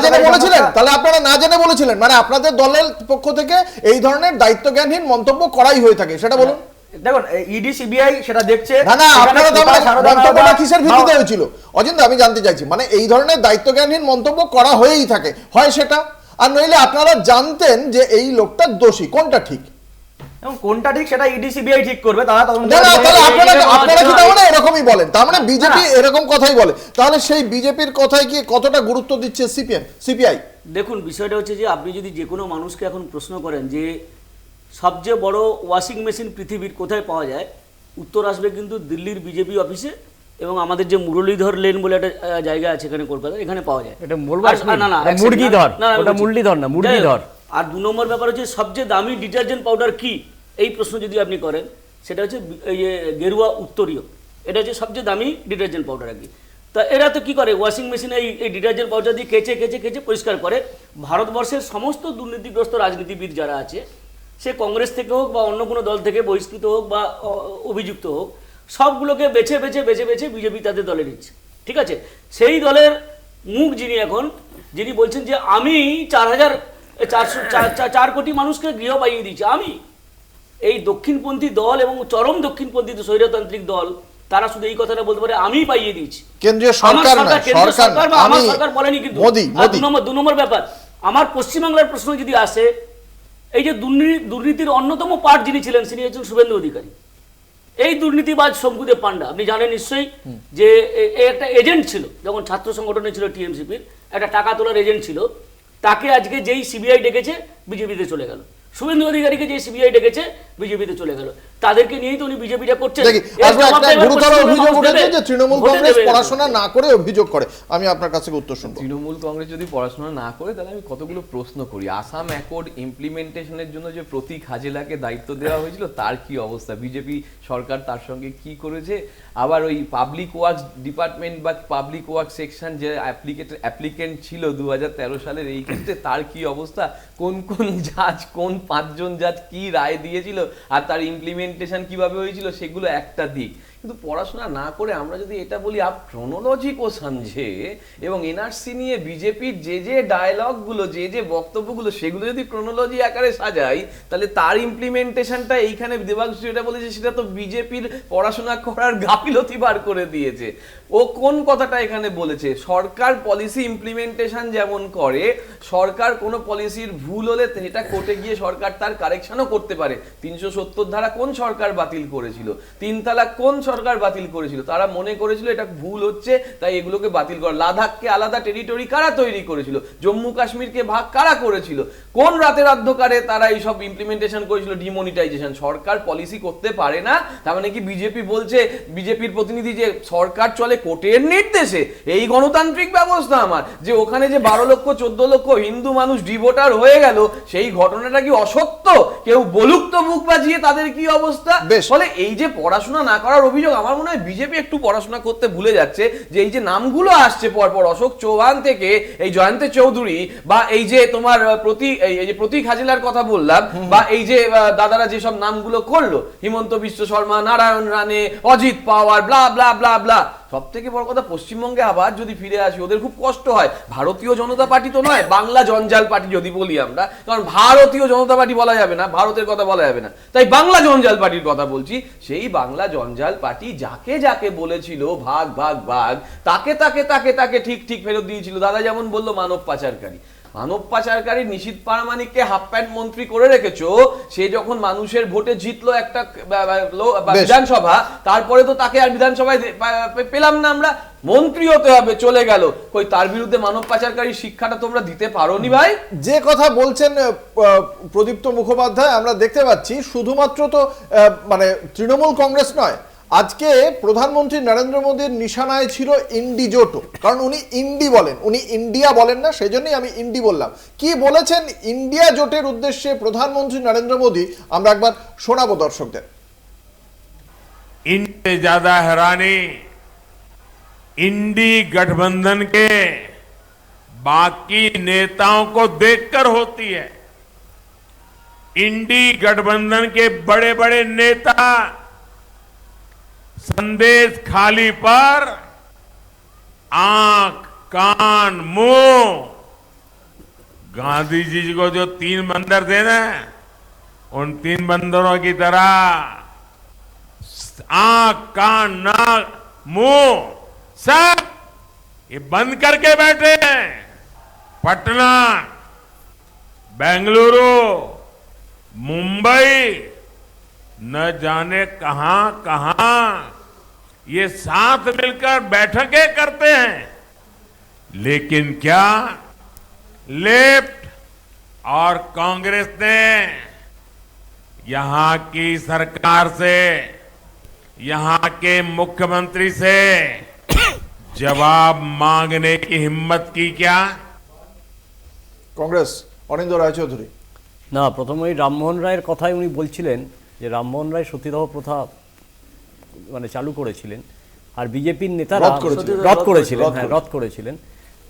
A: জেনে বলেছিলেন, মানে আপনাদের দলের পক্ষ থেকে এই ধরনের দায়িত্বজ্ঞানহীন মন্তব্য করাই হয়ে থাকে, সেটা বলুন।
F: দেখুন, ইডি সিবিআই সেটা দেখছে।
A: না আপনারা মন্তব্যটা কিসের ভিত্তিতে হয়েছিল অজিত? আমি জানতে চাইছি, মানে এই ধরনের দায়িত্বজ্ঞানহীন মন্তব্য করা হয়েই থাকে, হয় সেটা, আর নইলে আপনারা জানতেন যে এই লোকটা দোষী, কোনটা ঠিক?
F: এবং কোনটা ঠিক সেটা ইডি সিবিআই ঠিক করবে। তারা
A: আপনারা কি তাহলে এরকমই বলেন? তার মানে বিজেপি এরকম কথাই বলে, তাহলে সেই বিজেপির কথায় কি কতটা গুরুত্ব দিচ্ছে সিপিআই?
D: দেখুন, বিষয়টা হচ্ছে যে আপনি যদি যে কোনো মানুষকে এখন প্রশ্ন করেন যে সবচেয়ে বড় ওয়াশিং মেশিন পৃথিবীর কোথায় পাওয়া যায়, উত্তর আসবে কিন্তু দিল্লির বিজেপি অফিসে এবং আমাদের যে মুরলীধর লেন বলে একটা জায়গা আছে এখানে কলকাতা, এখানে পাওয়া যায়।
E: এটা মুরগীধর না, মুরগীধর।
D: আর 2 নম্বর ব্যাপার হচ্ছে সবচেয়ে দামি ডিটারজেন্ট পাউডার কি, এই প্রশ্ন যদি আপনি করেন, সেটা হচ্ছে গেরুয়া উত্তরীয়। এটা হচ্ছে সবচেয়ে দামি ডিটারজেন্ট পাউডার আর কি। তা এরা তো কী করে, ওয়াশিং মেশিনে এই ডিটারজেন্ট পাউডার দিয়ে কেচে পরিষ্কার করে। ভারতবর্ষের সমস্ত দুর্নীতিগ্রস্ত রাজনীতিবিদ যারা আছে, সে কংগ্রেস থেকে হোক বা অন্য কোনো দল থেকে বহিষ্কৃত হোক বা অভিযুক্ত হোক, সবগুলোকে বেছে বেছে বিজেপি তাদের দলে নিচ্ছে। ঠিক আছে, সেই দলের মুখ যিনি বলছেন যে আমি 4 কোটি মানুষকে গৃহ পাইয়ে দিচ্ছি, আমি এই দক্ষিণপন্থী দল এবং চরম দক্ষিণপন্থী স্বৈরতান্ত্রিক দল, তারা শুধু এই কথাটা বলতে পারে আমি পাইয়ে দিচ্ছি।
A: কেন্দ্রীয় সরকার
D: আমার সরকার বলেনি কিন্তু। 2 নম্বর ব্যাপার, আমার পশ্চিমবাংলার প্রশ্ন যদি আসে, এই যে দুর্নীতির অন্যতম পার্ট যিনি ছিলেন তিনি হচ্ছেন শুভেন্দু অধিকারী। এই দুর্নীতিবাজ শঙ্কুদেব পান্ডা, আপনি জানেন নিশ্চয়ই যে একটা এজেন্ট ছিল, যখন ছাত্র সংগঠনে ছিল টিএমসিপির, একটা টাকা তোলার এজেন্ট ছিল। তাকে আজকে যেই সিবিআই ডেকেছে বিজেপিতে চলে গেল। শুভেন্দু অধিকারীকে যে সিবিআই ডেকেছে বিজেপিতে চলে গেল। তাদেরকে নিয়েই তো উনি বিজেপিটা করছেন।
A: তৃণমূল কংগ্রেস পড়াশোনা না করে অভিযোগ করে, আমি আপনার কাছে উত্তর শুনবো।
C: তৃণমূল কংগ্রেস যদি পড়াশোনা না করে, তাহলে আমি কতগুলো প্রশ্ন করি। আসাম অ্যাকর্ড ইমপ্লিমেন্টেশনের জন্য যে প্রতীক হাজেলাকে দায়িত্ব দেওয়া হয়েছিল, তার কি অবস্থা? বিজেপি সরকার তার সঙ্গে কি করেছে? আবার ওই পাবলিক ওয়ার্কস ডিপার্টমেন্ট বা পাবলিক ওয়ার্ক সেকশন যে অ্যাপ্লিকেন্ট ছিল 2013 সালের, এই ক্ষেত্রে তার কি অবস্থা? কোন জাজ, কোন 5 জন জাজ কি রায় দিয়েছিল আর তার ইমপ্লিমেন্টেশন কিভাবে হয়েছিল, সেগুলো একটা দিক। কিন্তু পড়াশোনা না করে আমরা যদি এটা বলি আপ ক্রোনোলজি কো সমঝে, এবং এনআরসি নিয়ে বিজেপির যে ডায়লগগুলো, যে বক্তব্যগুলো, সেগুলো যদি ক্রোনোলজি আকারে সাজাই, তাহলে তার ইমপ্লিমেন্টেশনটা এইখানে দেবাংশু যেটা বলেছে সেটা তো বিজেপির পড়াশোনা করার গাফিলতি বার করে দিয়েছে। ও কোন কথাটা এখানে বলেছে? সরকার পলিসি ইমপ্লিমেন্টেশন যেমন করে, সরকার কোনো পলিসির ভুল হলে সেটা কোর্টে গিয়ে সরকার তার কারেকশনও করতে পারে। 370 ধারা কোন সরকার বাতিল করেছিল? 3 তালাক কোন সরকার বাতিল করেছিল? তারা মনে করেছিল এটা ভুল হচ্ছে, তাই এগুলোকে বাতিল করা। লাদাখকে আলাদা টেরিটরি কারা তৈরি করেছিল? জম্মু কাশ্মীরকে ভাগ কারা করেছিল? কোন রাতের অন্ধকারে তারা এইসব ইমপ্লিমেন্টেশন করেছিল? ডিমনিটাইজেশন। সরকার পলিসি করতে পারে না, তার মানে কি বিজেপি বলছে, বিজেপির প্রতিনিধি যে সরকার চলে কোর্টের নির্দেশে? এই গণতান্ত্রিক ব্যবস্থা আমার, যে ওখানে যে 12 লক্ষ 14 লক্ষ হিন্দু মানুষ ডিভোটার হয়ে গেল, সেই ঘটনাটা কি অসত্য? কেউ বলুক তো মুখ বাজিয়ে তাদের কি অবস্থা। ফলে এই যে পড়াশোনা না করার অভিযোগ, আমার মনে হয় বিজেপি একটু পড়াশোনা করতে ভুলে যাচ্ছে। যে এই যে নামগুলো আসছে পরপর, অশোক চৌহান থেকে এই জয়ন্ত চৌধুরী, বা এই যে তোমার প্রতীক হাজেলার কথা বললাম, বা এই যে দাদারা যেসব নামগুলো করলো, হিমন্ত বিশ্ব শর্মা, নারায়ণ রানে, অজিত পাওয়ার, ব্লা ব্লা ব্লা ব্লা। সব থেকে বড় কথা, পশ্চিমবঙ্গে আবার যদি ফিরে আসি, ওদের খুব কষ্ট হয়। ভারতীয় জনতা পার্টি তো নয়, বাংলা জঞ্জাল পার্টি যদি বলি আমরা, কারণ ভারতীয় জনতা পার্টি বলা যাবে না, ভারতের কথা বলা যাবে না, তাই বাংলা জঞ্জাল পার্টির কথা বলছি। সেই বাংলা জঞ্জাল পার্টি যাকে যাকে বলেছিল ভাগ ভাগ ভাগ, তাকে তাকে তাকে তাকে ঠিক ঠিক ফেরত দিয়েছিল। দাদা যেমন বললো মানব পাচারকারী, মানব পাচারকারী নিশীথ পারামানিককে হাফ প্যান্ট মন্ত্রী করে রেখেছো। সে যখন মানুষের ভোটে জিতলো একটা বিধানসভা, তারপরে তো তাকে আর বিধানসভায় পেলাম না আমরা, মন্ত্রী হতে হবে, চলে গেল। কই তার বিরুদ্ধে মানব পাচারকারী শিক্ষাটা তোমরা দিতে পারোনি ভাই?
A: যে কথা বলছেন প্রদীপ্ত মুখোপাধ্যায়, আমরা দেখতে পাচ্ছি শুধুমাত্র তো মানে তৃণমূল কংগ্রেস নয়, আজকে প্রধানমন্ত্রী নরেন্দ্র মোদীর নিশানায় ছিল ইন্ডি জোটও। কারণ উনি ইন্ডি বলেন, উনি ইন্ডিয়া বলেন না, সেই জন্যই আমি ইন্ডি বললাম। কি বলেছেন ইন্ডিয়া জোটের উদ্দেশ্যে প্রধানমন্ত্রী নরেন্দ্র মোদী, আমরা একবার শোনাবো দর্শকদের।
B: इनसे ज्यादा हैरानी इंडी गठबंधन के बाकी नेताओं को देखकर होती है। इंडी गठबंधन के बड़े बड़े नेता संदेश खाली पर आंख कान मुंह, गांधी जी को जो 3 बंदर थे ना, उन 3 बंदरों की तरह आंख कान नाक मुंह सब ये बंद करके बैठे हैं। पटना, बेंगलुरु, मुंबई, न जाने कहां कहां ये साथ मिलकर बैठकें करते हैं, लेकिन क्या लेफ्ट और कांग्रेस ने यहां की सरकार से, यहां के मुख्यमंत्री से जवाब मांगने की हिम्मत की क्या?
A: কংগ্রেস অনিন্দ্য রায়চৌধুরী।
E: না, প্রথমেই রামমোহন রায়ের কথাই উনি বলছিলেন যে রামমোহন রায় সতীদাহ প্রথা মানে চালু করেছিলেন, আর বিজেপির নেতারা রদ করেছিলেন।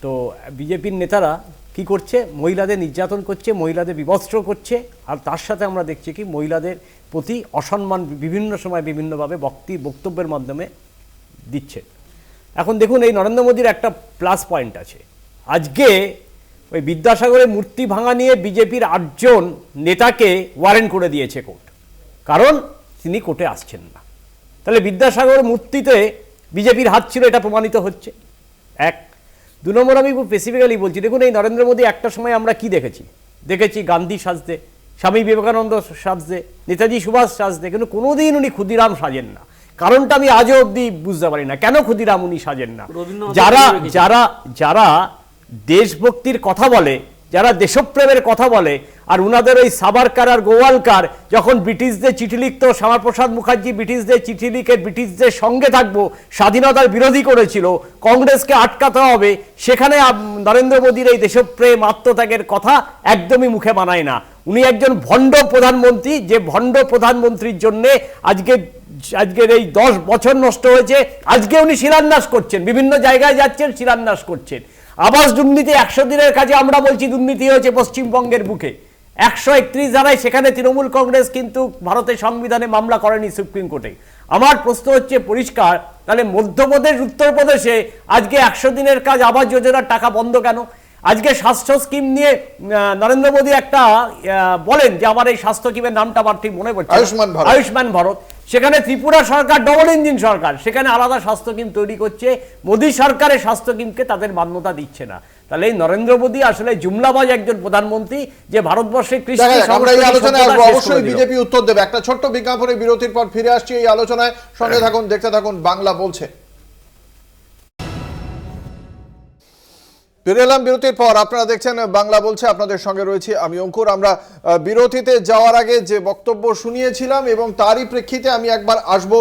E: তো বিজেপির নেতারা কি করছে? মহিলাদের নির্যাতন করছে, মহিলাদের বিবস্ত্র করছে, আর তার সাথে আমরা দেখছি কি মহিলাদের প্রতি অসম্মান বিভিন্ন সময় বিভিন্নভাবে বক্তব্যের মাধ্যমে দিচ্ছে। এখন দেখুন, এই নরেন্দ্র মোদীর একটা প্লাস পয়েন্ট আছে। আজকে ওই বিদ্যাসাগরের মূর্তি ভাঙা নিয়ে বিজেপির 8 জন নেতাকে ওয়ারেন্ট করে দিয়েছে কোর্ট, কারণ তিনি কোর্টে আসছেন না। তাহলে বিদ্যাসাগর মূর্তিতে বিজেপির হাত ছিল, এটা প্রমাণিত হচ্ছে। 1 2 নম্বর, আমি খুব স্পেসিফিক্যালি বলছি, দেখুন এই নরেন্দ্র মোদী একটা সময় আমরা কি দেখেছি গান্ধী সাজতে, স্বামী বিবেকানন্দ সাজতে, নেতাজি সুভাষ সাজতে, কিন্তু কোনোদিন উনি ক্ষুদিরাম সাজেন না। কারণটা আমি আজও অবধি বুঝতে পারি না, কেন ক্ষুদিরাম উনি সাজেন না। যারা দেশভক্তির কথা বলে, যারা দেশপ্রেমের কথা বলে, আর উনাদের ওই সাভারকার আর গোয়ালকার যখন ব্রিটিশদের চিঠি লিখতো, শ্যামাপ্রসাদ মুখার্জি ব্রিটিশদের চিঠি লিখে ব্রিটিশদের সঙ্গে থাকবো, স্বাধীনতার বিরোধী করেছিল, কংগ্রেসকে আটকাতে হবে, সেখানে নরেন্দ্র মোদীর এই দেশপ্রেম আত্মত্যাগের কথা একদমই মুখে মানায় না। উনি একজন ভণ্ড প্রধানমন্ত্রী, যে ভণ্ড প্রধানমন্ত্রীর জন্যে আজকের এই 10 বছর নষ্ট হয়েছে। আজকে উনি শিলান্যাস করছেন, বিভিন্ন জায়গায় যাচ্ছেন, শিলান্যাস করছেন। আবাস দুর্নীতি 100 দিনের কাজে আমরা বলছি দুর্নীতি হয়েছে পশ্চিমবঙ্গের বুকে, 131 ধারায়, সেখানে তৃণমূল কংগ্রেস কিন্তু ভারতের সংবিধানে মামলা করেনি সুপ্রিম কোর্টে। আমার প্রশ্ন হচ্ছে পরিষ্কার, তাহলে মধ্যপ্রদেশ উত্তরপ্রদেশে আজকে 100 দিনের কাজ আবাস যোজনার টাকা বন্ধ কেন? আজকে স্বাস্থ্য স্কিম নিয়ে নরেন্দ্র মোদী একটা বলেন যে আমার এই স্বাস্থ্য স্কিমের নামটা আমার ঠিক মনে পড়ছে না।
A: আয়ুষ্মান ভারত।
E: আয়ুষ্মান ভারত, সেখানে ত্রিপুরা সরকার ডবল ইঞ্জিন সরকার, সেখানে আলাদা স্বাস্থ্য স্কিম তৈরি করছে, মোদী সরকারের স্বাস্থ্য স্কিমকে তাদের মান্যতা দিচ্ছে না। তাহলে এই নরেন্দ্র মোদী আসলে জুমলাবাজ একজন প্রধানমন্ত্রী, যে ভারতবর্ষের কৃষি
A: আমরা এই আলোচনায় আসবো, অবশ্যই বিজেপি উত্তর দেবে। একটা ছোট্ট বিজ্ঞাপনের বিরতির পর ফিরে আসছি এই আলোচনায়। সঙ্গে থাকুন, দেখতে থাকুন বাংলা বলছে। ফিরে এলাম বিরতির পর, আপনারা দেখছেন বাংলা বলছে, আপনাদের সঙ্গে রয়েছে আমি অঙ্কুর। আমরা বিরতিতে যাওয়ার আগে যে বক্তব্য শুনিয়েছিলাম এবং তারই প্রেক্ষিতে আমি একবার আসবো,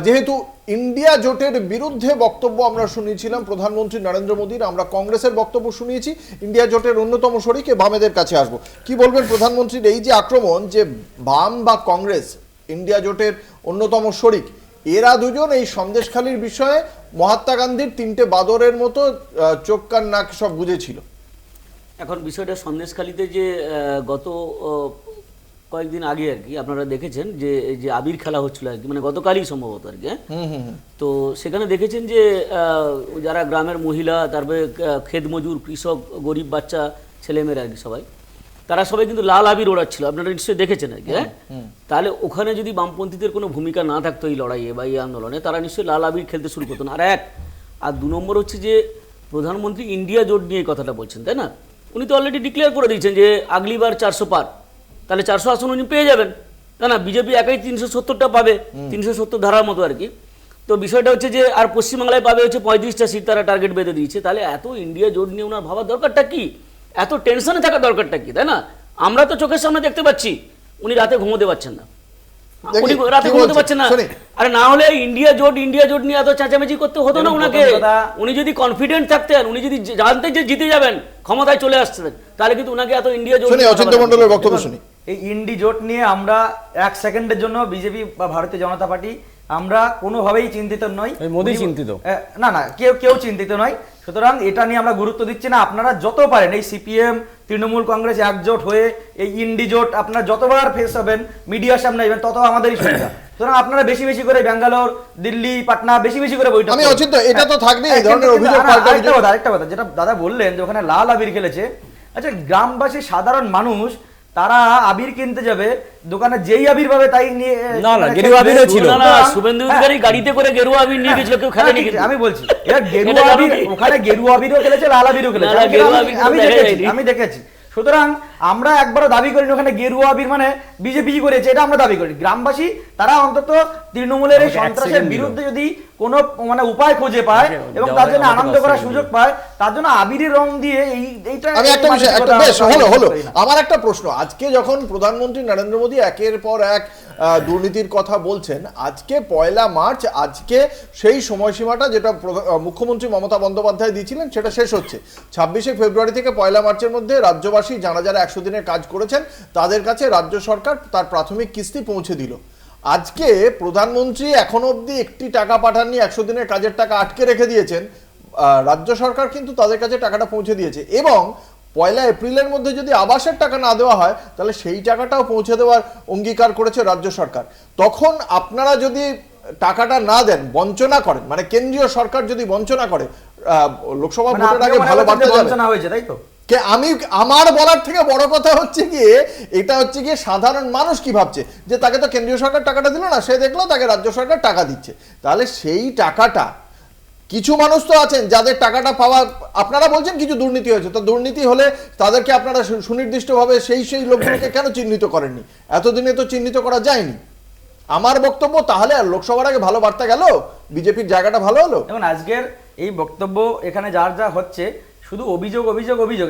A: যেহেতু ইন্ডিয়া জোটের বিরুদ্ধে বক্তব্য আমরা শুনিয়েছিলাম প্রধানমন্ত্রী নরেন্দ্র মোদীর, আমরা কংগ্রেসের বক্তব্য শুনিয়েছি, ইন্ডিয়া জোটের অন্যতম শরিক বামেদের কাছে আসবো। কি বলবেন প্রধানমন্ত্রীর এই যে আক্রমণ, যে বাম বা কংগ্রেস ইন্ডিয়া জোটের অন্যতম শরিক, এরা দুজন এই সন্দেশখালির বিষয়ে মহাত্মা গান্ধীর 3টে বাদরের মতো চোখ কান নাক সব বুঝেছিল।
D: এখন বিষয়টা সন্দেশখালিতে যে গত কয়েকদিন আগে আর কি আপনারা দেখেছেন যে যে আবির খেলা হচ্ছিল আর কি, মানে গতকালই সম্ভবত আর কি, তো সেখানে দেখেছেন যে যারা গ্রামের মহিলা, তারপরে ক্ষেত মজুর, কৃষক, গরিব বাচ্চা, ছেলেমেয়েরা আর কি সবাই, তারা সবাই কিন্তু লাল আবির ওড়াচ্ছিল, আপনারা নিশ্চয়ই দেখেছেন আর কি। হ্যাঁ, তাহলে ওখানে যদি বামপন্থীদের কোনো ভূমিকা না থাকতো এই লড়াইয়ে বা এই আন্দোলনে, তারা নিশ্চয়ই লাল আবির খেলতে শুরু করতো না। আর 2 নম্বর হচ্ছে যে প্রধানমন্ত্রী ইন্ডিয়া জোট নিয়ে কথাটা বলছেন, তাই না? উনি তো অলরেডি ডিক্লেয়ার করে দিয়েছেন যে আগলিবার 400 পার, তাহলে 400 আসন উনি পেয়ে যাবেন, তাই না? বিজেপি একাই 370টা পাবে, 370 ধারার মতো আর কি। তো বিষয়টা হচ্ছে যে আর পশ্চিমবাংলায় পাবে হচ্ছে 35টা সিট, তারা টার্গেট বেঁধে দিয়েছে। তাহলে এত ইন্ডিয়া জোট নিয়ে ওনার ভাবার দরকারটা কি? এত টেনশনে থাকার দরকারটা কি, তাই না? আমরা তো চোখের সামনে দেখতে পাচ্ছি উনি রাতে ঘুমোতে পারছেন না, উনি রাতে ঘুমোতে পারছেন না। আরে না হলে ইন্ডিয়া জোট নিয়ে এত চেঁচামেচি করতে হতো না ওনাকে। উনি যদি কনফিডেন্ট থাকতেন, উনি যদি জানতেন যে জিতে যাবেন, ক্ষমতায় চলে আসতেন, তাহলে কিন্তু উনাকে এত ইন্ডিয়া জোট
A: অচিন্ত মণ্ডলের বক্তব্য শুনি।
F: এই ইন্ডি জোট নিয়ে আমরা 1 সেকেন্ডের জন্য বিজেপি বা ভারতীয় জনতা পার্টি আমরা কোনোভাবেই চিন্তিত নই।
E: মোদী চিন্তিত?
F: না, কেউ চিন্তিত নয়। সুতরাং এটা নিয়ে আমরা গুরুত্ব দিচ্ছি না। আপনারা যত পারেন এই সিপিএম, তৃণমূল কংগ্রেস একজোট হয়ে এই ইন্ডি জোট আপনারা যতবার ফেস হবেন, মিডিয়ার সামনে আসবেন, তত আমাদেরই সুবিধা। সুতরাং আপনারা বেশি বেশি করে ব্যাঙ্গালোর, দিল্লি, পাটনা বেশি বেশি করে বৈঠক।
A: আমি অচিন্ত, এটা তো থাকবে এই ধরনের অভিযোগ।
F: আরেকটা কথা যেটা দাদা বললেন যে ওখানে লাল আবির খেলেছে, আচ্ছা গ্রামবাসী সাধারণ মানুষ তারা আবির কিনতে যাবে দোকানে, যেই আবির পাবে তাই নিয়ে,
E: না গেরুয়া আবিরও ছিল
D: না, শুভেন্দু অধিকারী গাড়িতে করে গেরুয়া আবির নিয়ে গেছিল, কেউ খেলেনি কিন্তু।
F: আমি বলছি এবার গেরুয়া আবির, ওখানে গেরুয়া আবিরও খেলেছে, লাল আবিরও খেলেছে, আমি দেখেছি। সুতরাং আমরা একবারও দাবি করিনি ওখানে গেরুয়া আবির মানে বিজেপি করেছে, এটা আমরা দাবি করি। গ্রামবাসী তারা অন্তত তৃণমূলের এই সন্ত্রাসের বিরুদ্ধে যদি কোনো মানে উপায় খুঁজে পায় এবং তার জন্য আনন্দ করার সুযোগ পায়, তার জন্য আবিরের রং দিয়ে এইটা।
A: আমি একটা বিষয়, বেশ হলো আমার একটা প্রশ্ন, আজকে যখন প্রধানমন্ত্রী নরেন্দ্র মোদী একের পর এক দুর্নীতির কথা বলছেন, আজকে 1 মার্চ, আজকে সেই সময়সীমাটা যেটা মুখ্যমন্ত্রী মমতা বন্দ্যোপাধ্যায় দিয়েছিলেন সেটা শেষ হচ্ছে। 26শে ফেব্রুয়ারি থেকে 1 মার্চের মধ্যে রাজ্যবাসী যারা 100 দিনের কাজ করেছেন তাদের কাছে রাজ্য সরকার তার প্রাথমিক কিস্তি পৌঁছে দিল। আজকে প্রধানমন্ত্রী এখনো অবধি একটি টাকা পাঠাননি, 100 দিনের কাজের টাকা আটকে রেখে দিয়েছেন। রাজ্য সরকার কিন্তু তাদের কাছে টাকাটা পৌঁছে দিয়েছে এবং 1 এপ্রিলের মধ্যে যদি আবাসের টাকা না দেওয়া হয় তাহলে সেই টাকাটাও পৌঁছে দেওয়ার অঙ্গীকার করেছে রাজ্য সরকার। তখন আপনারা যদি টাকাটা না দেন, বঞ্চনা করেন, মানে কেন্দ্রীয় সরকার যদি বঞ্চনা করে, লোকসভা ভোটের আগে ভালো বার্তা
F: হয়েছে, তাই তো?
A: আমার বলার থেকে বড় কথা হচ্ছে গিয়ে এটা হচ্ছে গিয়ে সাধারণ মানুষ কি ভাবছে যে তাকে তো কেন্দ্রীয় সরকার টাকাটা দিল না, সে দেখলো তাকে রাজ্য সরকার টাকা দিচ্ছে। তাহলে সেই টাকাটা কিছু মানুষ তো আছেন যাদের টাকাটা পাওয়া, আপনারা বলছেন কিছু দুর্নীতি হয়েছে, তো দুর্নীতি হলে তাদেরকে আপনারা সুনির্দিষ্টভাবে সেই লোকগুলোকে কেন চিহ্নিত করেননি? এতদিনে তো চিহ্নিত করা যায়নি। আমার বক্তব্য, তাহলে আর লোকসভার আগে ভালো বার্তা গেল, বিজেপির জায়গাটা ভালো হলো।
F: এবং আজকের এই বক্তব্য এখানে যা হচ্ছে শুধু অভিযোগ